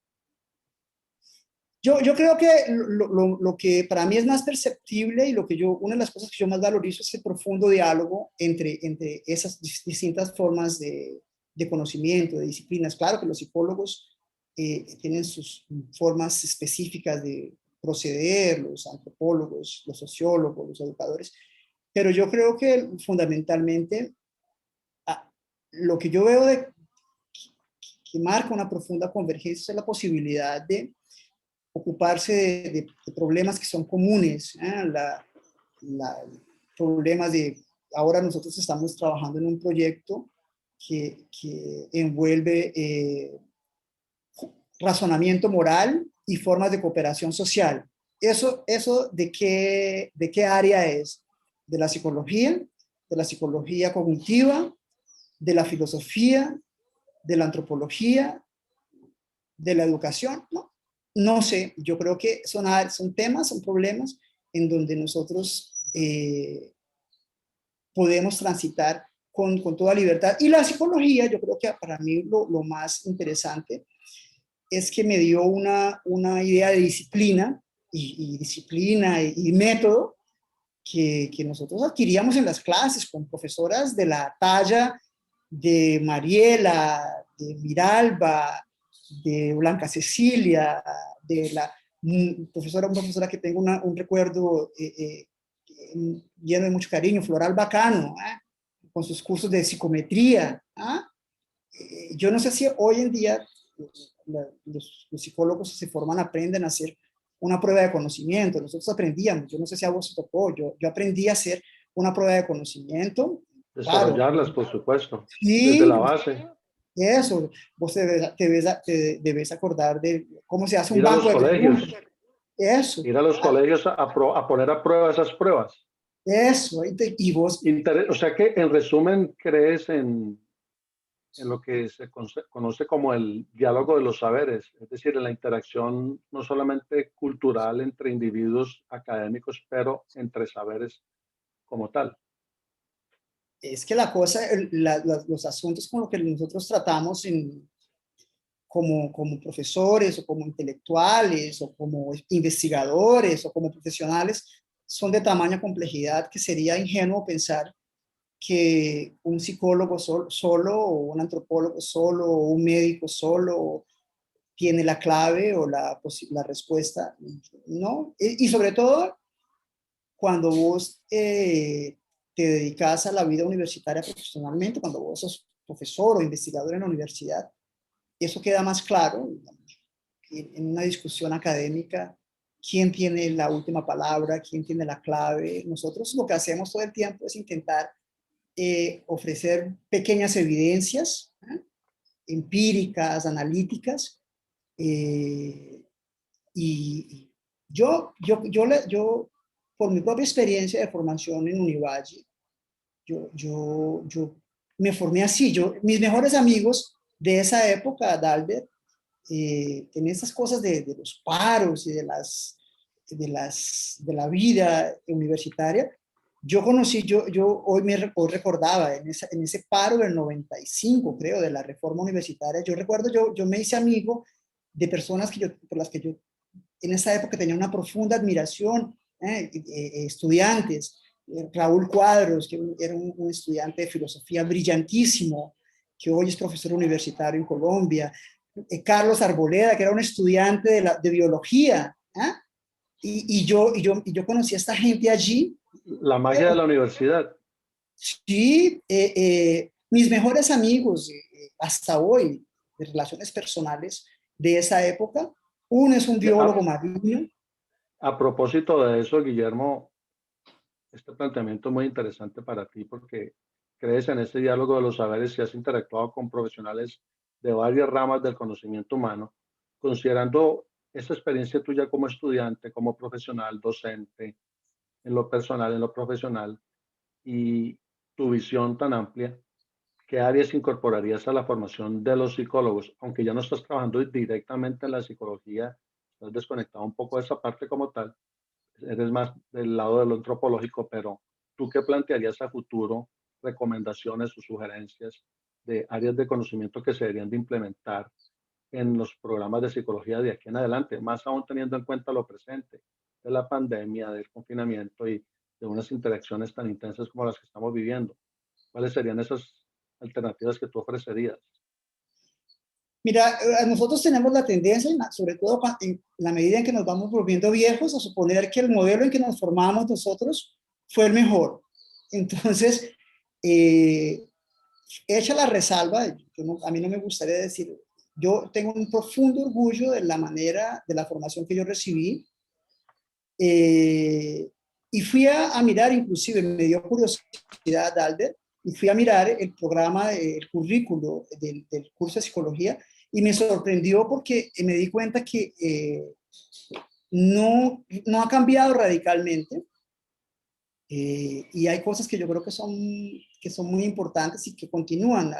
yo creo que lo que para mí es más perceptible y una de las cosas que yo más valorizo es el profundo diálogo entre esas distintas formas de conocimiento, de disciplinas. Claro que los psicólogos tienen sus formas específicas de proceder, los antropólogos, los sociólogos, los educadores, pero yo creo que fundamentalmente ah, lo que yo veo que marca una profunda convergencia es la posibilidad de ocuparse de problemas que son comunes, ¿eh? La, problemas de, ahora nosotros estamos trabajando en un proyecto que envuelve razonamiento moral y formas de cooperación social. Eso de qué área es? De la psicología cognitiva, de la filosofía, de la antropología, de la educación, ¿no? No sé, yo creo que son temas, son problemas en donde nosotros podemos transitar con toda libertad. Y la psicología, yo creo que para mí lo más interesante es que me dio una idea de disciplina y método que nosotros adquiríamos en las clases con profesoras de la talla de Mariela, de Miralba, de Blanca Cecilia, de la una profesora que tengo un recuerdo lleno de mucho cariño, Floral Bacano, con sus cursos de psicometría. Yo no sé si hoy en día los psicólogos que se forman aprenden a hacer una prueba de conocimiento. Nosotros aprendíamos, yo no sé si a vos te tocó, yo aprendí a hacer una prueba de conocimiento, claro. Desarrollarlas, por supuesto, desde la Sí, base, eso, vos te debes acordar de cómo se hace un ir a banco los de preguntas. colegios, Eso, ir a los colegios a poner a prueba esas pruebas. eso, y vos, O sea que, en resumen, crees en lo que se conoce como el diálogo de los saberes, es decir, en la interacción no solamente cultural entre individuos académicos, pero entre saberes como tal. es que la cosa, los asuntos con los que nosotros tratamos como profesores o como intelectuales o como investigadores o como profesionales son de tamaña complejidad que sería ingenuo pensar que un psicólogo solo o un antropólogo solo o un médico solo tiene la clave o la respuesta. No, y sobre todo cuando vos te dedicas a la vida universitaria profesionalmente, cuando vos sos profesor o investigador en la universidad, eso queda más claro en una discusión académica. ¿Quién tiene la última palabra? ¿Quién tiene la clave? Nosotros lo que hacemos todo el tiempo es intentar ofrecer pequeñas evidencias empíricas, analíticas, eh, y yo, por mi propia experiencia de formación en Univalle, yo me formé así. Mis mejores amigos de esa época, Dalbert, en estas cosas de los paros y de la vida universitaria, yo conocí, hoy recordaba en ese paro del 95, creo, de la reforma universitaria, yo recuerdo, yo me hice amigo de personas por las que yo en esa época tenía una profunda admiración, estudiantes, Raúl Cuadros, que era un estudiante de filosofía brillantísimo, que hoy es profesor universitario en Colombia, Carlos Arboleda, que era un estudiante de biología, ¿eh? Y yo conocí a esta gente allí. La magia de la universidad. Sí, mis mejores amigos hasta hoy, de relaciones personales de esa época, uno es un biólogo A, marino. a propósito de eso, Guillermo, este planteamiento es muy interesante para ti porque crees en ese diálogo de los saberes y has interactuado con profesionales de varias ramas del conocimiento humano, considerando esa experiencia tuya como estudiante, como profesional, docente, en lo personal, en lo profesional, y tu visión tan amplia. ¿Qué áreas incorporarías a la formación de los psicólogos? Aunque ya no estás trabajando directamente en la psicología, estás desconectado un poco de esa parte como tal, eres más del lado de lo antropológico, pero ¿tú qué plantearías a futuro, recomendaciones o sugerencias de áreas de conocimiento que se deberían de implementar en los programas de psicología de aquí en adelante, más aún teniendo en cuenta lo presente de la pandemia, del confinamiento y de unas interacciones tan intensas como las que estamos viviendo? ¿Cuáles serían esas alternativas que tú ofrecerías? Mira, nosotros tenemos la tendencia, sobre todo en la medida en que nos vamos volviendo viejos, a suponer que el modelo en que nos formamos nosotros fue el mejor. Entonces, eh, hecha la resalva, a mí no me gustaría decir, yo tengo un profundo orgullo de la manera, de la formación que yo recibí, y fui a mirar, inclusive me dio curiosidad, Albert, y fui a mirar el programa, el currículo del curso de psicología, y me sorprendió porque me di cuenta que no ha cambiado radicalmente, y hay cosas que yo creo que son muy importantes y que continúan.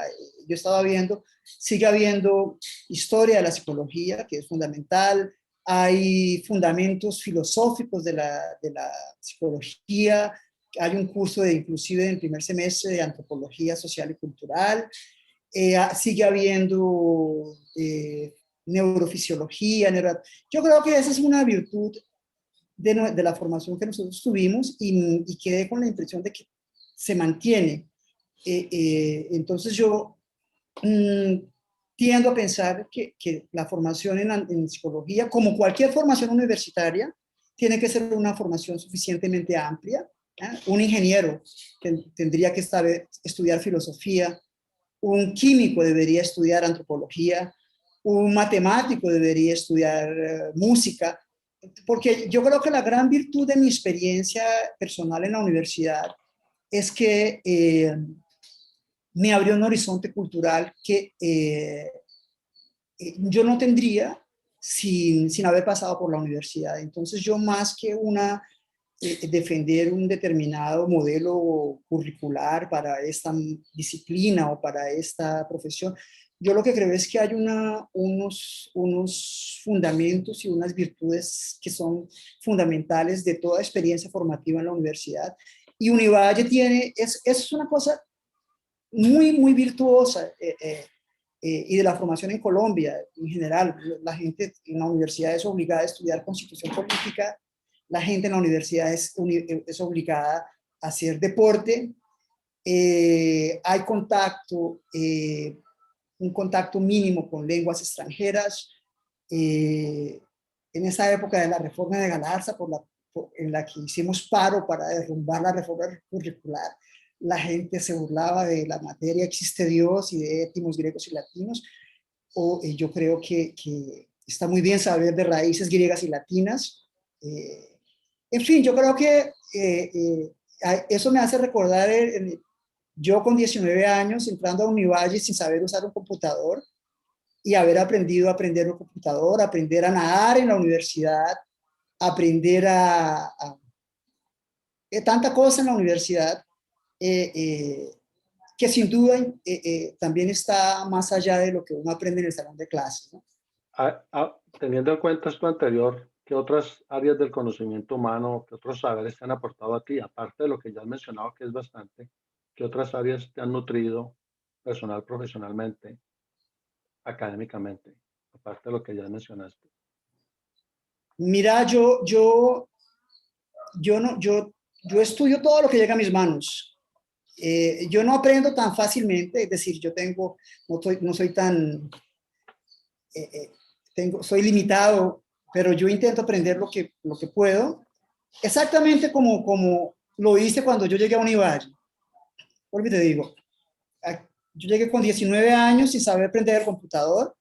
Yo estaba viendo, sigue habiendo historia de la psicología, que es fundamental, hay fundamentos filosóficos de la psicología, hay un curso inclusive en el primer semestre de antropología social y cultural, sigue habiendo neurofisiología, yo creo que esa es una virtud de la formación que nosotros tuvimos y quedé con la impresión de que se mantiene. Entonces yo mmm, tiendo a pensar que la formación en psicología, como cualquier formación universitaria, tiene que ser una formación suficientemente amplia. Un ingeniero tendría que estudiar filosofía, un químico debería estudiar antropología, un matemático debería estudiar música, porque yo creo que la gran virtud de mi experiencia personal en la universidad es que me abrió un horizonte cultural que yo no tendría sin haber pasado por la universidad. Entonces yo más que defender un determinado modelo curricular para esta disciplina o para esta profesión, yo lo que creo es que hay unos fundamentos y unas virtudes que son fundamentales de toda experiencia formativa en la universidad. Y Univalle es una cosa muy virtuosa, y de la formación en Colombia en general. La gente en la universidad es obligada a estudiar constitución política, la gente en la universidad es obligada a hacer deporte, hay un contacto mínimo con lenguas extranjeras. En esa época de la reforma de Galarza, en la que hicimos paro para derrumbar la reforma curricular, la gente se burlaba de la materia Existe Dios y de étimos griegos y latinos. Yo creo que está muy bien saber de raíces griegas y latinas. En fin, yo creo que eso me hace recordar yo con 19 años entrando a Univalle sin saber usar un computador y haber aprendido a aprender un computador, aprender a nadar en la universidad, aprender tanta cosa en la universidad. que sin duda también está más allá de lo que uno aprende en el salón de clases, ¿no? Teniendo en cuenta esto anterior, ¿qué otras áreas del conocimiento humano, qué otros saberes te han aportado a ti? Aparte de lo que ya has mencionado, que es bastante, ¿qué otras áreas te han nutrido personal, profesionalmente, académicamente? Aparte de lo que ya mencionaste. Mira, yo estudio todo lo que llega a mis manos. Yo no aprendo tan fácilmente, es decir, no soy tan, soy limitado, pero yo intento aprender lo que puedo, exactamente como lo hice cuando yo llegué a Univalle. Porque te digo, yo llegué con 19 años sin saber aprender el computador.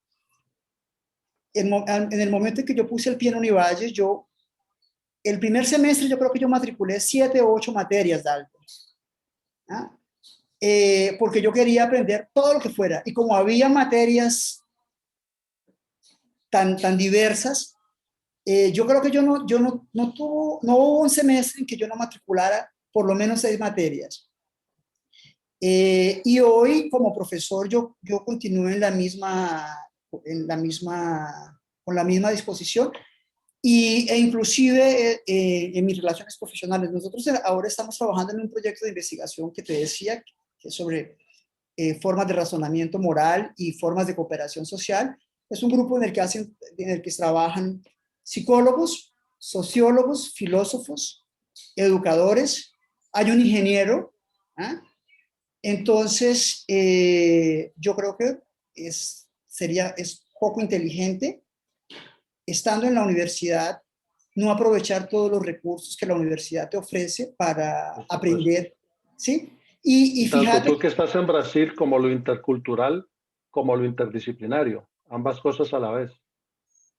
En el momento en que yo puse el pie en Univalle, el primer semestre yo creo que yo matriculé 7 o 8 materias de algo, ¿ah? Porque yo quería aprender todo lo que fuera. Y como había materias tan diversas, yo creo que no hubo un semestre en que yo no matriculara por lo menos 6 materias. Y hoy como profesor yo continúo con la misma disposición e inclusive en mis relaciones profesionales. Nosotros ahora estamos trabajando en un proyecto de investigación que te decía, que es sobre formas de razonamiento moral y formas de cooperación social. Es un grupo en el que trabajan psicólogos, sociólogos, filósofos, educadores, hay un ingeniero, ¿ah? Entonces, yo creo que es poco inteligente, estando en la universidad, no aprovechar todos los recursos que la universidad te ofrece para Por supuesto. aprender, ¿sí? Y Tanto fíjate, tú que estás en Brasil como lo intercultural, como lo interdisciplinario, ambas cosas a la vez.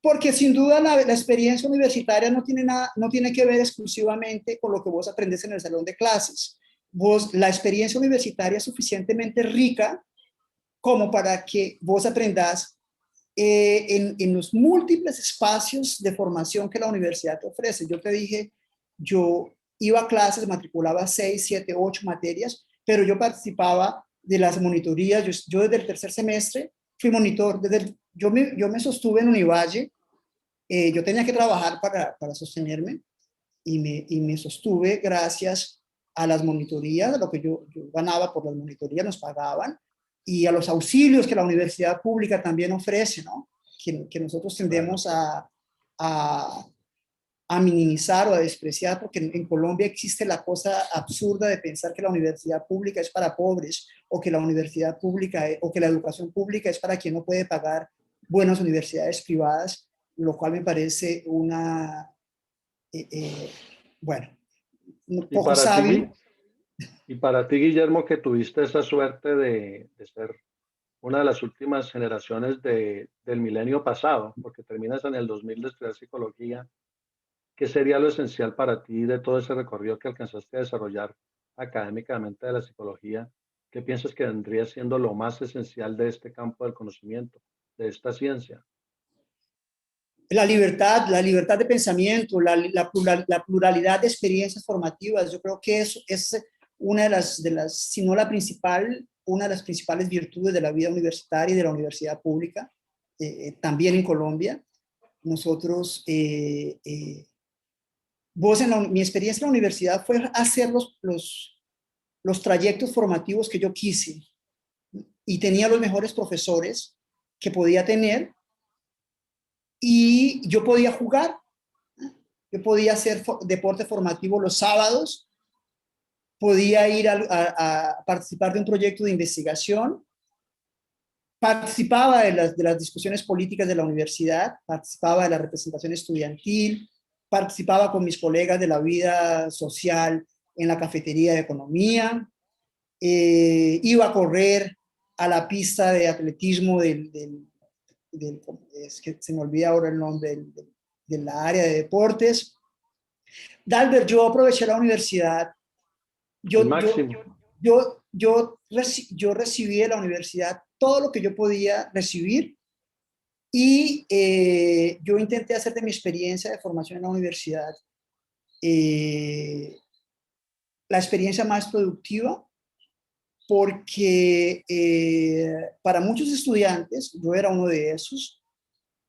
porque sin duda la experiencia universitaria no tiene que ver exclusivamente con lo que vos aprendes en el salón de clases. La experiencia universitaria es suficientemente rica como para que vos aprendas en los múltiples espacios de formación que la universidad te ofrece. Yo te dije, yo iba a clases, matriculaba 6, 7, 8 materias, pero yo participaba de las monitorías. Yo desde el tercer semestre fui monitor. Yo me sostuve en Univalle. Yo tenía que trabajar para sostenerme y me sostuve gracias a las monitorías, a lo que yo ganaba por las monitorías, nos pagaban, y a los auxilios que la universidad pública también ofrece, ¿no? Que nosotros Claro. tendemos a, a minimizar o a despreciar, porque en Colombia existe la cosa absurda de pensar que la universidad pública es para pobres, o que la universidad pública o que la educación pública es para quien no puede pagar buenas universidades privadas, lo cual me parece eh, eh, bueno, Y poco para ti, sabio. y para ti, Guillermo, que tuviste esa suerte de ser una de las últimas generaciones del milenio pasado, porque terminas en el 2000 de estudiar psicología, ¿qué sería lo esencial para ti de todo ese recorrido que alcanzaste a desarrollar académicamente de la psicología? ¿Qué piensas que vendría siendo lo más esencial de este campo del conocimiento, de esta ciencia? La libertad de pensamiento, la pluralidad de experiencias formativas, yo creo que eso es una si no la principal, una de las principales virtudes de la vida universitaria y de la universidad pública, también en Colombia. Nosotros, mi experiencia en la universidad fue hacer los trayectos formativos que yo quise y tenía los mejores profesores que podía tener y yo podía jugar. Yo podía hacer deporte formativo los sábados, podía ir a participar de un proyecto de investigación, participaba de las discusiones políticas de la universidad, participaba de la representación estudiantil, participaba con mis colegas de la vida social en la cafetería de economía, iba a correr a la pista de atletismo es que se me olvida ahora el nombre, de la área de deportes. Dalbert, yo aproveché la universidad. Al Yo, yo, máximo. yo recibí de la universidad todo lo que yo podía recibir y yo intenté hacer de mi experiencia de formación en la universidad eh, la experiencia más productiva porque para muchos estudiantes, yo era uno de esos,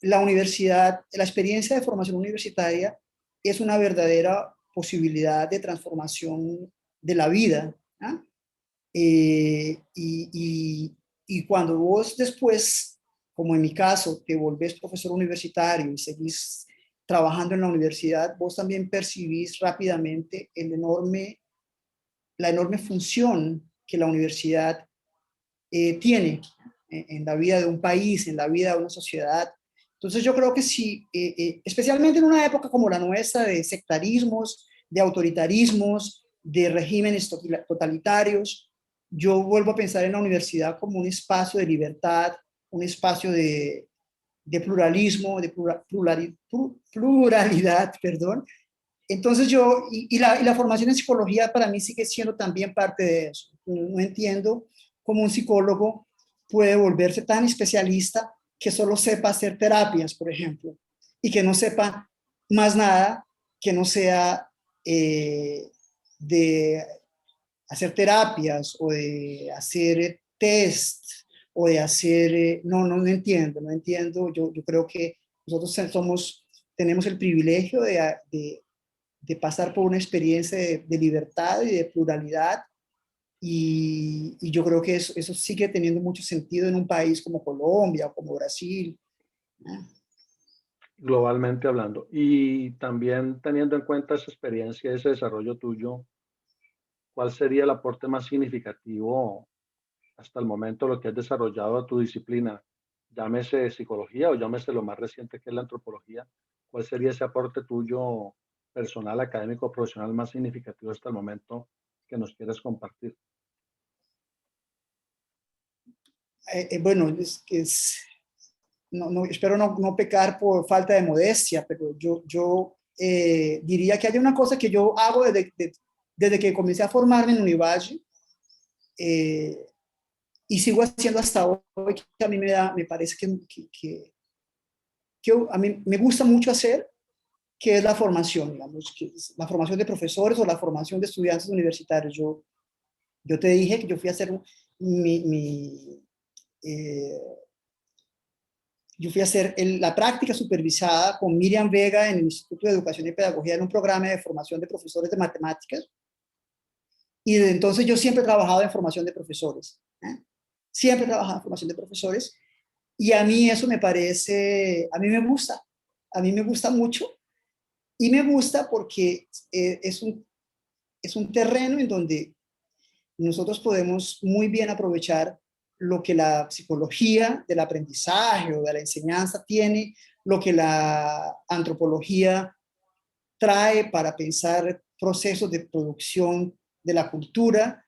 la universidad, la experiencia de formación universitaria es una verdadera posibilidad de transformación de la vida. ¿Ah? Y cuando vos después, como en mi caso, te volvés profesor universitario y seguís trabajando en la universidad, vos también percibís rápidamente la enorme función que la universidad tiene en la vida de un país, en la vida de una sociedad. Entonces yo creo que sí, especialmente en una época como la nuestra de sectarismos, de autoritarismos, de regímenes totalitarios, yo vuelvo a pensar en la universidad como un espacio de libertad, un espacio de pluralismo, de pluralidad, perdón. Entonces y la formación en psicología para mí sigue siendo también parte de eso. No entiendo cómo un psicólogo puede volverse tan especialista que solo sepa hacer terapias, por ejemplo, y que no sepa más nada que no sea de hacer terapias o de hacer test o de hacer, no entiendo, no entiendo. Yo creo que nosotros tenemos el privilegio de pasar por una experiencia de libertad y de pluralidad. Y yo creo que eso sigue teniendo mucho sentido en un país como Colombia o como Brasil, ¿no? Globalmente hablando. Y también teniendo en cuenta esa experiencia, ese desarrollo tuyo, ¿cuál sería el aporte más significativo hasta el momento lo que has desarrollado a tu disciplina? Llámese psicología o llámese lo más reciente que es la antropología. ¿Cuál sería ese aporte tuyo personal, académico, profesional más significativo hasta el momento que nos quieres compartir? Bueno, espero no pecar por falta de modestia, pero yo diría que hay una cosa que yo hago desde que comencé a formarme en Univalle, eh, y sigo haciendo hasta hoy, que a mí me parece que a mí me gusta mucho hacer, que es la formación, digamos, que es la formación de profesores o la formación de estudiantes universitarios. Yo te dije que yo fui a hacer eh, yo fui a hacer la práctica supervisada con Miriam Vega en el Instituto de Educación y Pedagogía en un programa de formación de profesores de matemáticas. Y desde entonces yo siempre he trabajado en formación de profesores. Siempre he trabajado en formación de profesores. Y a mí eso me parece, a mí me gusta mucho. Y me gusta porque es un terreno en donde nosotros podemos muy bien aprovechar lo que la psicología del aprendizaje o de la enseñanza tiene, lo que la antropología trae para pensar procesos de producción de la cultura,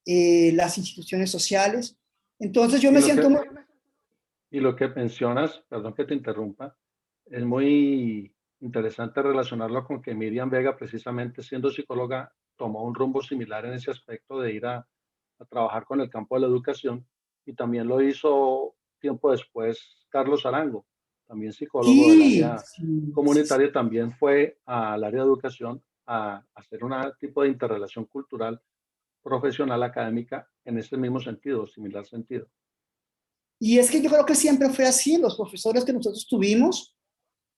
las instituciones sociales. Entonces yo Y me lo siento que, muy... y lo que mencionas, perdón que te interrumpa, es muy interesante relacionarlo con que Miriam Vega, precisamente siendo psicóloga, tomó un rumbo similar en ese aspecto de ir a trabajar con el campo de la educación y también lo hizo tiempo después Carlos Arango, también psicólogo del Sí, área sí, sí, sí. comunitaria, también fue al área de educación a hacer un tipo de interrelación cultural, profesional, académica, en ese mismo sentido, similar sentido. Y es que yo creo que siempre fue así. Los profesores que nosotros tuvimos,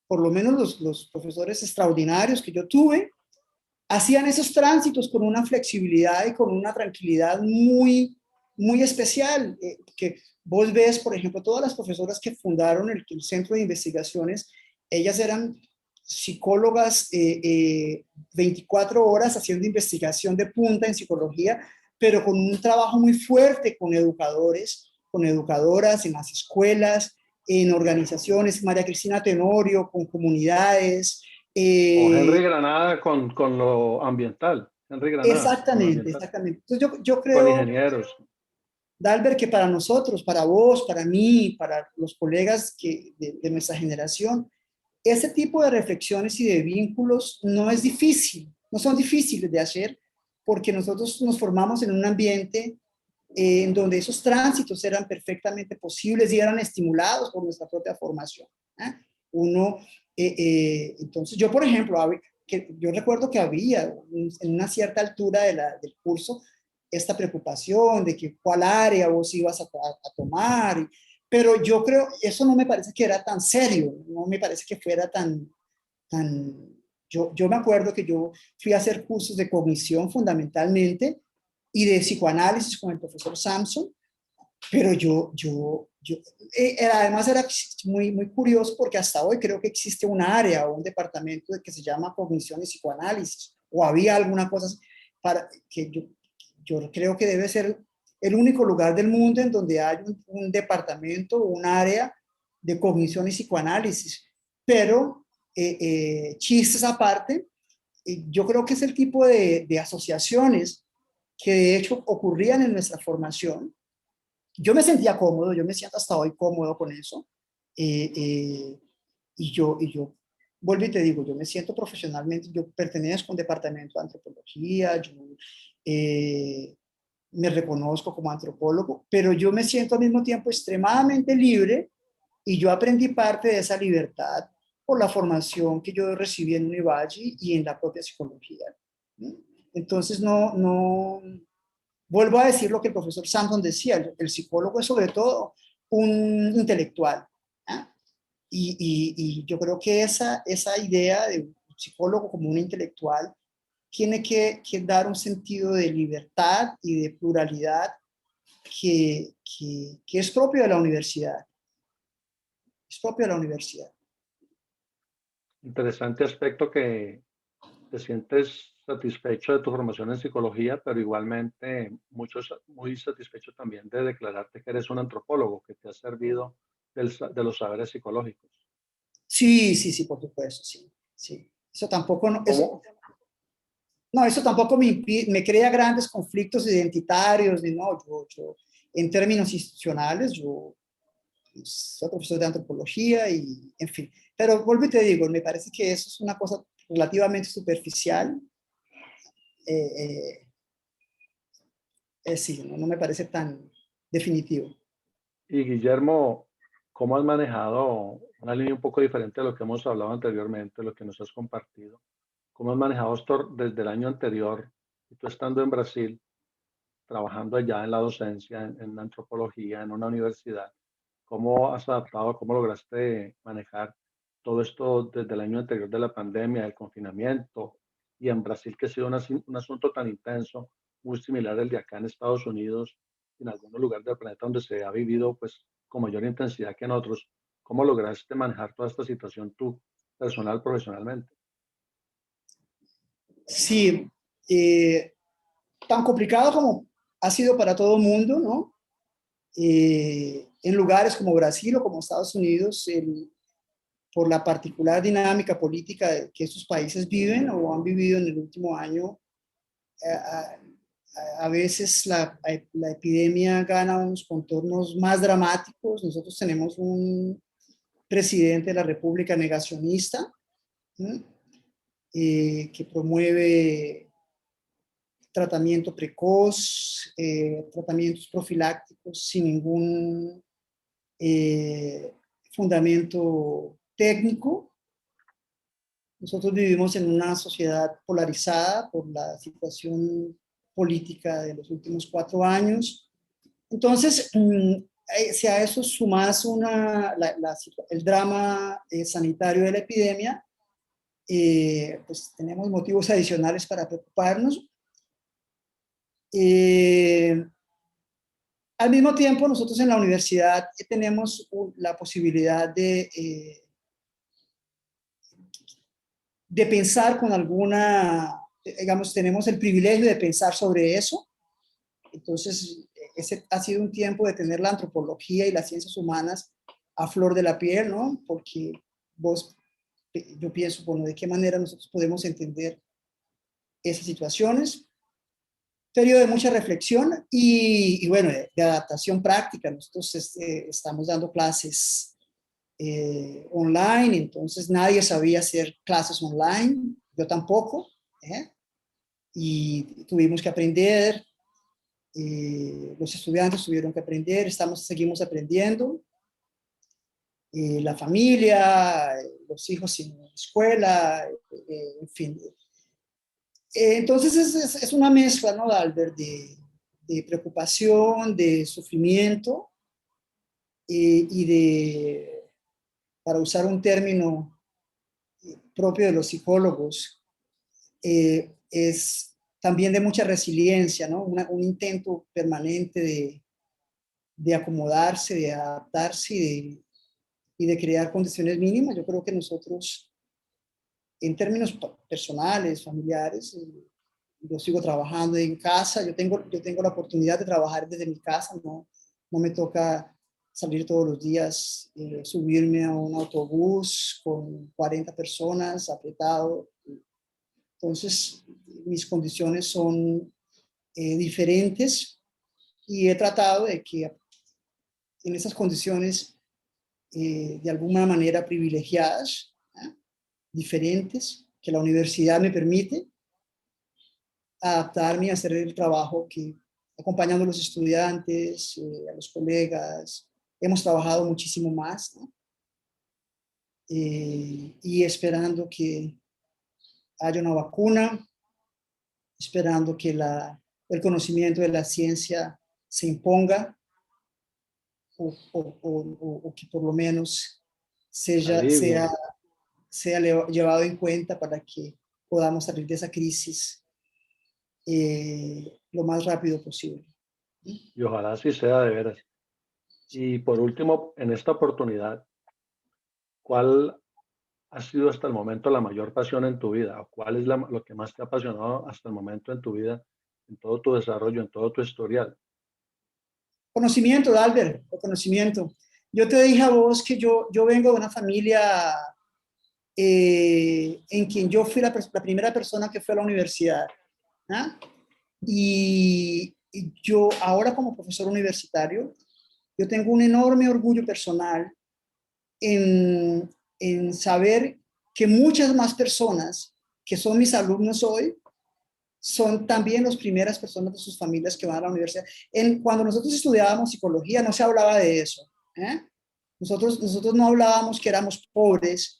por lo menos los profesores extraordinarios que yo tuve, hacían esos tránsitos con una flexibilidad y con una tranquilidad muy especial, que vos ves, por ejemplo, todas las profesoras que fundaron el centro de investigaciones, ellas eran psicólogas 24 horas haciendo investigación de punta en psicología, pero con un trabajo muy fuerte con educadores, con educadoras en las escuelas, en organizaciones, María Cristina Tenorio, con comunidades, O eh, Henry Granada con lo ambiental, Henry Granada con lo exactamente, ambiental, exactamente. Entonces yo con creo, ingenieros. Dalbert, que para nosotros, para vos, para mí, para los colegas de nuestra generación, ese tipo de reflexiones y de vínculos no es difícil, no son difíciles de hacer, porque nosotros nos formamos en un ambiente en donde esos tránsitos eran perfectamente posibles y eran estimulados por nuestra propia formación. ¿Eh? Uno, entonces yo, por ejemplo, yo recuerdo que había en una cierta altura del curso, esta preocupación de que cuál área vos ibas a tomar, pero yo creo, eso no me parece que era tan serio, no me parece que fuera tan yo me acuerdo que yo fui a hacer cursos de cognición fundamentalmente y de psicoanálisis con el profesor Samson, pero además era muy curioso porque hasta hoy creo que existe un área o un departamento que se llama cognición y psicoanálisis, o había alguna cosa para que yo creo que debe ser el único lugar del mundo en donde hay un departamento o un área de cognición y psicoanálisis. Pero chistes aparte, yo creo que es el tipo de asociaciones que de hecho ocurrían en nuestra formación. Yo me sentía cómodo, yo me siento hasta hoy cómodo con eso. Eh, eh, y yo vuelvo y te digo, yo me siento profesionalmente, yo pertenezco a un departamento de antropología, yo me reconozco como antropólogo, pero yo me siento al mismo tiempo extremadamente libre y yo aprendí parte de esa libertad por la formación que yo recibí en Univalle y en la propia psicología. ¿Sí? Entonces, vuelvo a decir lo que el profesor Sampson decía, el psicólogo es sobre todo un intelectual. ¿Ah? Y yo creo que esa idea de un psicólogo como un intelectual tiene que dar un sentido de libertad y de pluralidad que es propio de la universidad. Es propio de la universidad. Interesante aspecto que te sientes satisfecho de tu formación en psicología, pero igualmente muy satisfecho también de declararte que eres un antropólogo, que te ha servido de los saberes psicológicos. Sí, sí, sí, por supuesto, sí. Sí. Eso tampoco, ¿Cómo? no, eso tampoco me crea grandes conflictos identitarios, ni no, en términos institucionales, yo soy profesor de antropología y, en fin. Pero vuelvo y te digo, me parece que eso es una cosa relativamente superficial. Eh, sí, no me parece tan definitivo. Y Guillermo, ¿cómo has manejado una línea un poco diferente de lo que hemos hablado anteriormente, lo que nos has compartido? ¿Cómo has manejado esto desde el año anterior, y tú estando en Brasil, trabajando allá en la docencia, en antropología, en una universidad? ¿Cómo has adaptado, cómo lograste manejar todo esto desde el año anterior de la pandemia, del confinamiento, y en Brasil, que ha sido un asunto tan intenso, muy similar al de acá en Estados Unidos, en algunos lugares del planeta donde se ha vivido pues con mayor intensidad que en otros? ¿Cómo lograste manejar toda esta situación tú, personal, profesionalmente? Sí, tan complicado como ha sido para todo el mundo, ¿no? En lugares como Brasil o como Estados Unidos, por la particular dinámica política que estos países viven o han vivido en el último año, a, a veces la epidemia gana unos contornos más dramáticos. Nosotros tenemos un presidente de la República negacionista, ¿sí? Que promueve tratamiento precoz, tratamientos profilácticos sin ningún fundamento técnico. Nosotros vivimos en una sociedad polarizada por la situación política de los últimos 4 años. Entonces, si a eso sumas el drama sanitario de la epidemia, pues tenemos motivos adicionales para preocuparnos. Al mismo tiempo, nosotros en la universidad tenemos la posibilidad de pensar con digamos, tenemos el privilegio de pensar sobre eso. Entonces, ese ha sido un tiempo de tener la antropología y las ciencias humanas a flor de la piel, ¿no? Porque yo pienso, bueno, ¿de qué manera nosotros podemos entender esas situaciones? Periodo de mucha reflexión y bueno, de adaptación práctica. Nosotros estamos dando clases online, entonces nadie sabía hacer clases online, yo tampoco, ¿eh? Y tuvimos que aprender, los estudiantes tuvieron que aprender, seguimos aprendiendo, la familia, los hijos en la escuela, en fin. Entonces es una mezcla, ¿no, Albert? de preocupación, de sufrimiento y de, para usar un término propio de los psicólogos, es también de mucha resiliencia, ¿no? Un intento permanente de acomodarse, de adaptarse y de crear condiciones mínimas. Yo creo que nosotros, en términos personales, familiares, yo sigo trabajando en casa, yo tengo la oportunidad de trabajar desde mi casa, no me toca salir todos los días, subirme a un autobús con 40 personas apretado. Entonces, mis condiciones son diferentes y he tratado de que en esas condiciones, de alguna manera privilegiadas, ¿eh? Diferentes, que la universidad me permite, adaptarme a hacer el trabajo que, acompañando a los estudiantes, a los colegas, hemos trabajado muchísimo más, ¿no? Y esperando que haya una vacuna, esperando que el conocimiento de la ciencia se imponga o que por lo menos Alivio. sea llevado en cuenta para que podamos salir de esa crisis lo más rápido posible. Y ojalá así sea de veras. Y por último, en esta oportunidad, ¿cuál ha sido hasta el momento la mayor pasión en tu vida? ¿O cuál es lo que más te ha apasionado hasta el momento en tu vida, en todo tu desarrollo, en todo tu historial? Conocimiento, Dalbert, el conocimiento. Yo te dije a vos que yo vengo de una familia en quien yo fui la primera persona que fue a la universidad. ¿Ah? Y yo ahora como profesor universitario, yo tengo un enorme orgullo personal en saber que muchas más personas que son mis alumnos hoy son también las primeras personas de sus familias que van a la universidad. Cuando nosotros estudiábamos psicología no se hablaba de eso. ¿Eh? Nosotros no hablábamos que éramos pobres,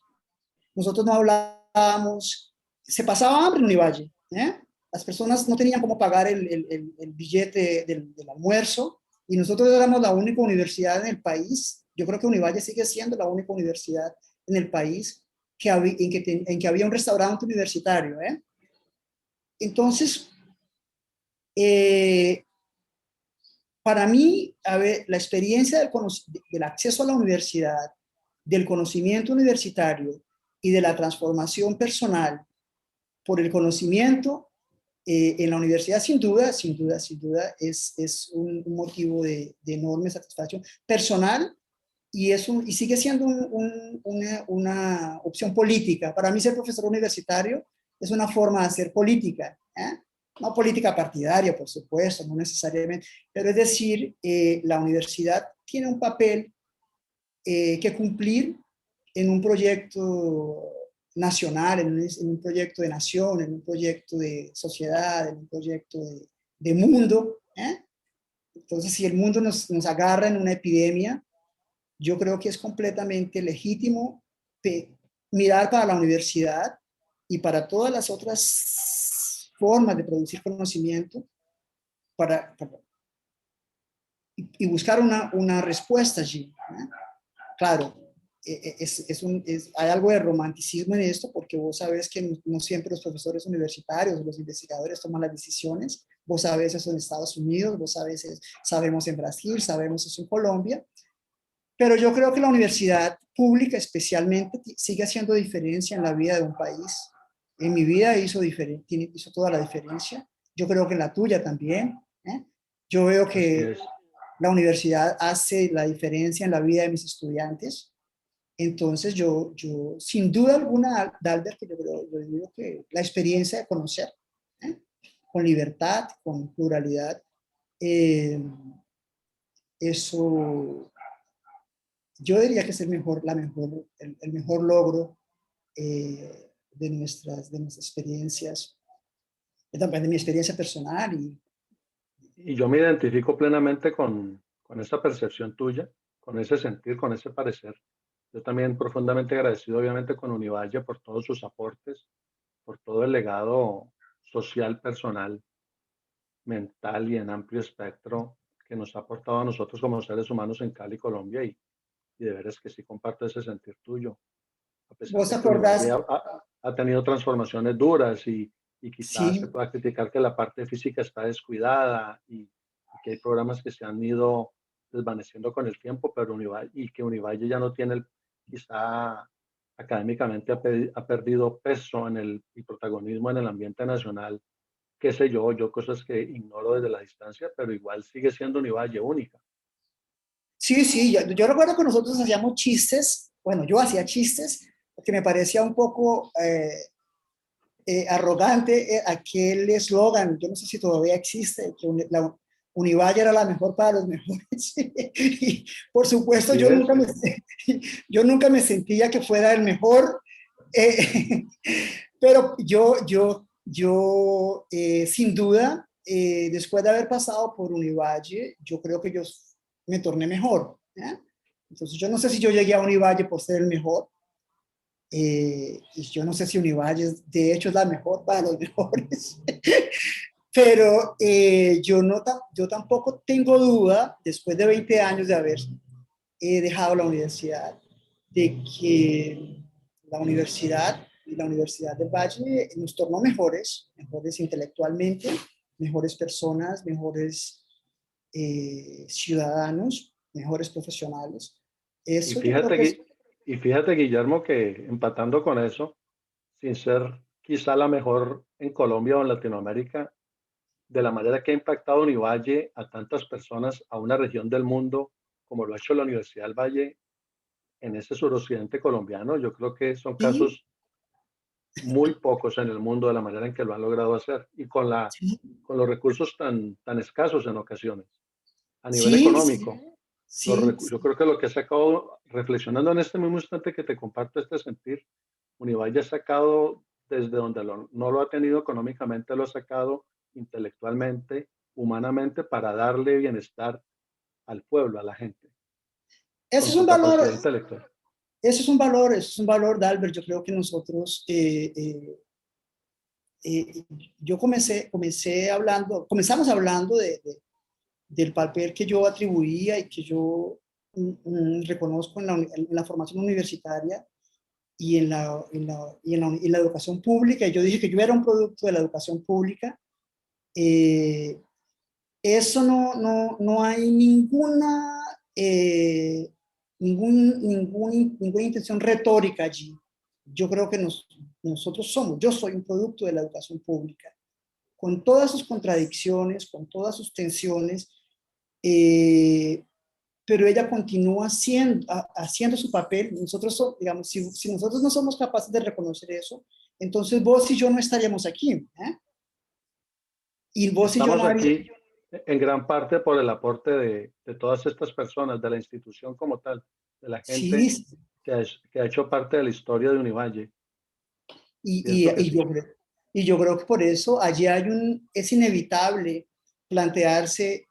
nosotros no hablábamos, se pasaba hambre en Univalle. ¿Eh? Las personas no tenían cómo pagar el billete del almuerzo y nosotros éramos la única universidad en el país. Yo creo que Univalle sigue siendo la única universidad en el país en que había un restaurante universitario. ¿Eh? Entonces, eh, para mí, a ver, la experiencia del acceso a la universidad, del conocimiento universitario y de la transformación personal por el conocimiento en la universidad, sin duda, es un motivo de enorme satisfacción personal y sigue siendo una opción política. Para mí ser profesor universitario es una forma de hacer política, ¿eh? No política partidaria, por supuesto, no necesariamente, pero es decir, la universidad tiene un papel que cumplir en un proyecto nacional, en un proyecto de nación, en un proyecto de sociedad, en un proyecto de mundo. ¿Eh? Entonces, si el mundo nos agarra en una epidemia, yo creo que es completamente legítimo mirar para la universidad y para todas las otras formas de producir conocimiento para y buscar una respuesta allí. ¿Eh? Claro, hay algo de romanticismo en esto porque vos sabés que no siempre los profesores universitarios o los investigadores toman las decisiones. Vos sabés eso en Estados Unidos, vos sabés, sabemos en Brasil, sabemos eso en Colombia. Pero yo creo que la universidad pública especialmente sigue haciendo diferencia en la vida de un país. En mi vida hizo toda la diferencia. Yo creo que en la tuya también. ¿Eh? Yo veo Así que es. la universidad hace la diferencia en la vida de mis estudiantes. Entonces yo sin duda alguna, Dalbert, que yo digo que la experiencia de conocer, ¿eh? Con libertad, con pluralidad, eh, eso yo diría que es el mejor logro de nuestras experiencias, también de mi experiencia personal. Y yo me identifico plenamente con esa percepción tuya, con ese sentir, con ese parecer. Yo también profundamente agradecido, obviamente, con Univalle por todos sus aportes, por todo el legado social personal mental y en amplio espectro que nos ha aportado a nosotros como seres humanos en Cali, Colombia, y de veras que sí comparto ese sentir tuyo, a pesar ¿Vos de que acordás? Univalle ha tenido transformaciones duras y quizás se Sí, pueda criticar que la parte física está descuidada y que hay programas que se han ido desvaneciendo con el tiempo, pero Univalle, y que Univalle ya no tiene quizá académicamente ha perdido peso en y protagonismo en el ambiente nacional, qué sé yo, cosas que ignoro desde la distancia, pero igual sigue siendo Univalle única. sí, sí, yo recuerdo que nosotros hacíamos chistes, bueno, yo hacía chistes, porque me parecía un poco arrogante aquel eslogan, yo no sé si todavía existe, que la Univalle era la mejor para los mejores. Y por supuesto, Así es, sí. yo nunca me sentía que fuera el mejor, eh, pero sin duda, después de haber pasado por Univalle, yo creo que yo me torné mejor. ¿Eh? Entonces, yo no sé si yo llegué a Univalle por ser el mejor, y yo no sé si Univalle, de hecho, es la mejor para los mejores. Pero yo tampoco tengo duda, después de 20 años de haber dejado la universidad, de que la Universidad del Valle nos tornó mejores, mejores intelectualmente, mejores personas, mejores ciudadanos, mejores profesionales. Y Eso yo creo fíjate, que es, y fíjate, Guillermo, que empatando con eso, sin ser quizá la mejor en Colombia o en Latinoamérica, de la manera que ha impactado Univalle a tantas personas, a una región del mundo, como lo ha hecho la Universidad del Valle en ese suroccidente colombiano, yo creo que son sí, casos muy pocos en el mundo de la manera en que lo han logrado hacer y sí, con los recursos tan escasos en ocasiones. A nivel sí, sí, económico, sí, yo sí. creo que lo que ha sacado, reflexionando en este mismo instante que te comparto este sentir, Univalle ha sacado desde donde no lo ha tenido económicamente, lo ha sacado intelectualmente, humanamente, para darle bienestar al pueblo, a la gente, Eso con es su un valor, capacidad intelectual. eso es un valor, Dalbert. Yo creo que nosotros, eh, comenzamos hablando del papel que yo atribuía y que yo reconozco en la formación universitaria y en la educación pública. Y yo dije que yo era un producto de la educación pública. Eh, Eso no hay ninguna intención retórica allí. Yo creo que yo soy un producto de la educación pública, con todas sus contradicciones, con todas sus tensiones, eh, pero ella continúa haciendo su papel. Digamos, si nosotros no somos capaces de reconocer eso, entonces vos y yo no estaríamos aquí. ¿Eh? Y vos y yo Estamos no haríamos. aquí en gran parte por el aporte de todas estas personas, de la institución como tal, de la Sí, gente que ha hecho parte de la historia de Univalle. Y, Pienso y, que y sí. yo creo que por eso allí es inevitable plantearse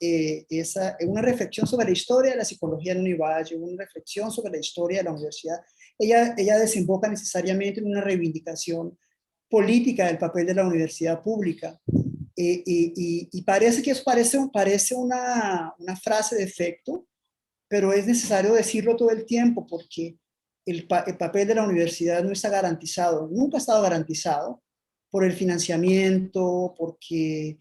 una reflexión sobre la historia de la psicología en Univalle, una reflexión sobre la historia de la universidad. Ella desemboca necesariamente en una reivindicación política del papel de la universidad pública. Y parece que eso parece una frase de efecto, pero es necesario decirlo todo el tiempo porque el papel de la universidad no está garantizado, nunca ha estado garantizado por el financiamiento, porque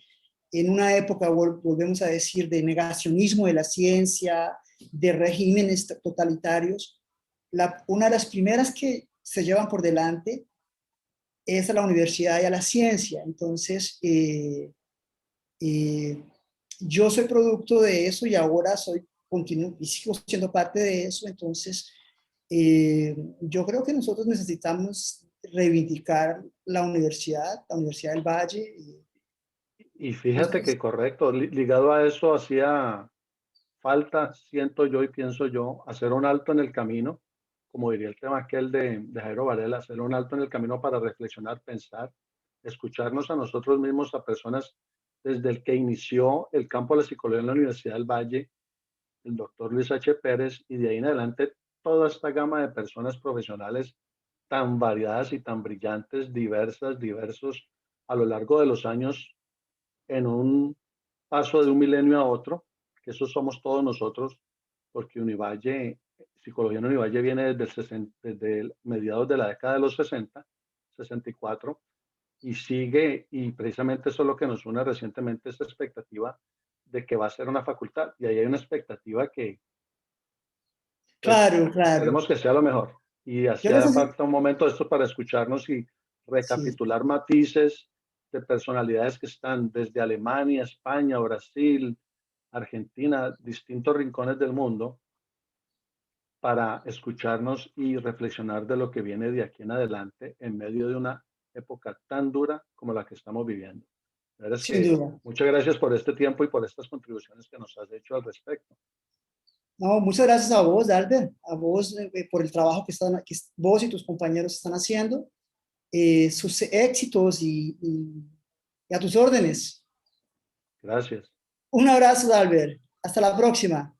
en una época, volvemos a decir, de negacionismo de la ciencia, de regímenes totalitarios, una de las primeras que se llevan por delante es a la universidad y a la ciencia. Entonces, eh, yo soy producto de eso y ahora continúo y sigo siendo parte de eso. Entonces, yo creo que nosotros necesitamos reivindicar la Universidad del Valle. Y fíjate Pues, que correcto, ligado a eso hacía falta, siento yo y pienso yo, hacer un alto en el camino, como diría el tema aquel de Jairo Varela, hacer un alto en el camino para reflexionar, pensar, escucharnos a nosotros mismos, a personas desde el que inició el campo de la psicología en la Universidad del Valle, el doctor Luis H. Pérez, y de ahí en adelante toda esta gama de personas profesionales tan variadas y tan brillantes, diversas, diversos, a lo largo de los años, en un paso de un milenio a otro, que eso somos todos nosotros, porque Univalle, Psicología en Univalle viene desde mediados de la década de los 60, 64, y sigue, y precisamente eso es lo que nos une recientemente, esta expectativa de que va a ser una facultad, y ahí hay una expectativa que, pues, Claro, claro. esperemos que sea lo mejor. Y Yo les hacía falta un momento de esto para escucharnos y sí, recapitular matices de personalidades que están desde Alemania, España, Brasil, Argentina, distintos rincones del mundo, para escucharnos y reflexionar de lo que viene de aquí en adelante en medio de una época tan dura como la que estamos viviendo. La verdad es sin que duda. muchas gracias por este tiempo y por estas contribuciones que nos has hecho al respecto. No, muchas gracias a vos, Albert, a vos por el trabajo que vos y tus compañeros están haciendo, sus éxitos y a tus órdenes. Gracias. Un abrazo, Albert. Hasta la próxima.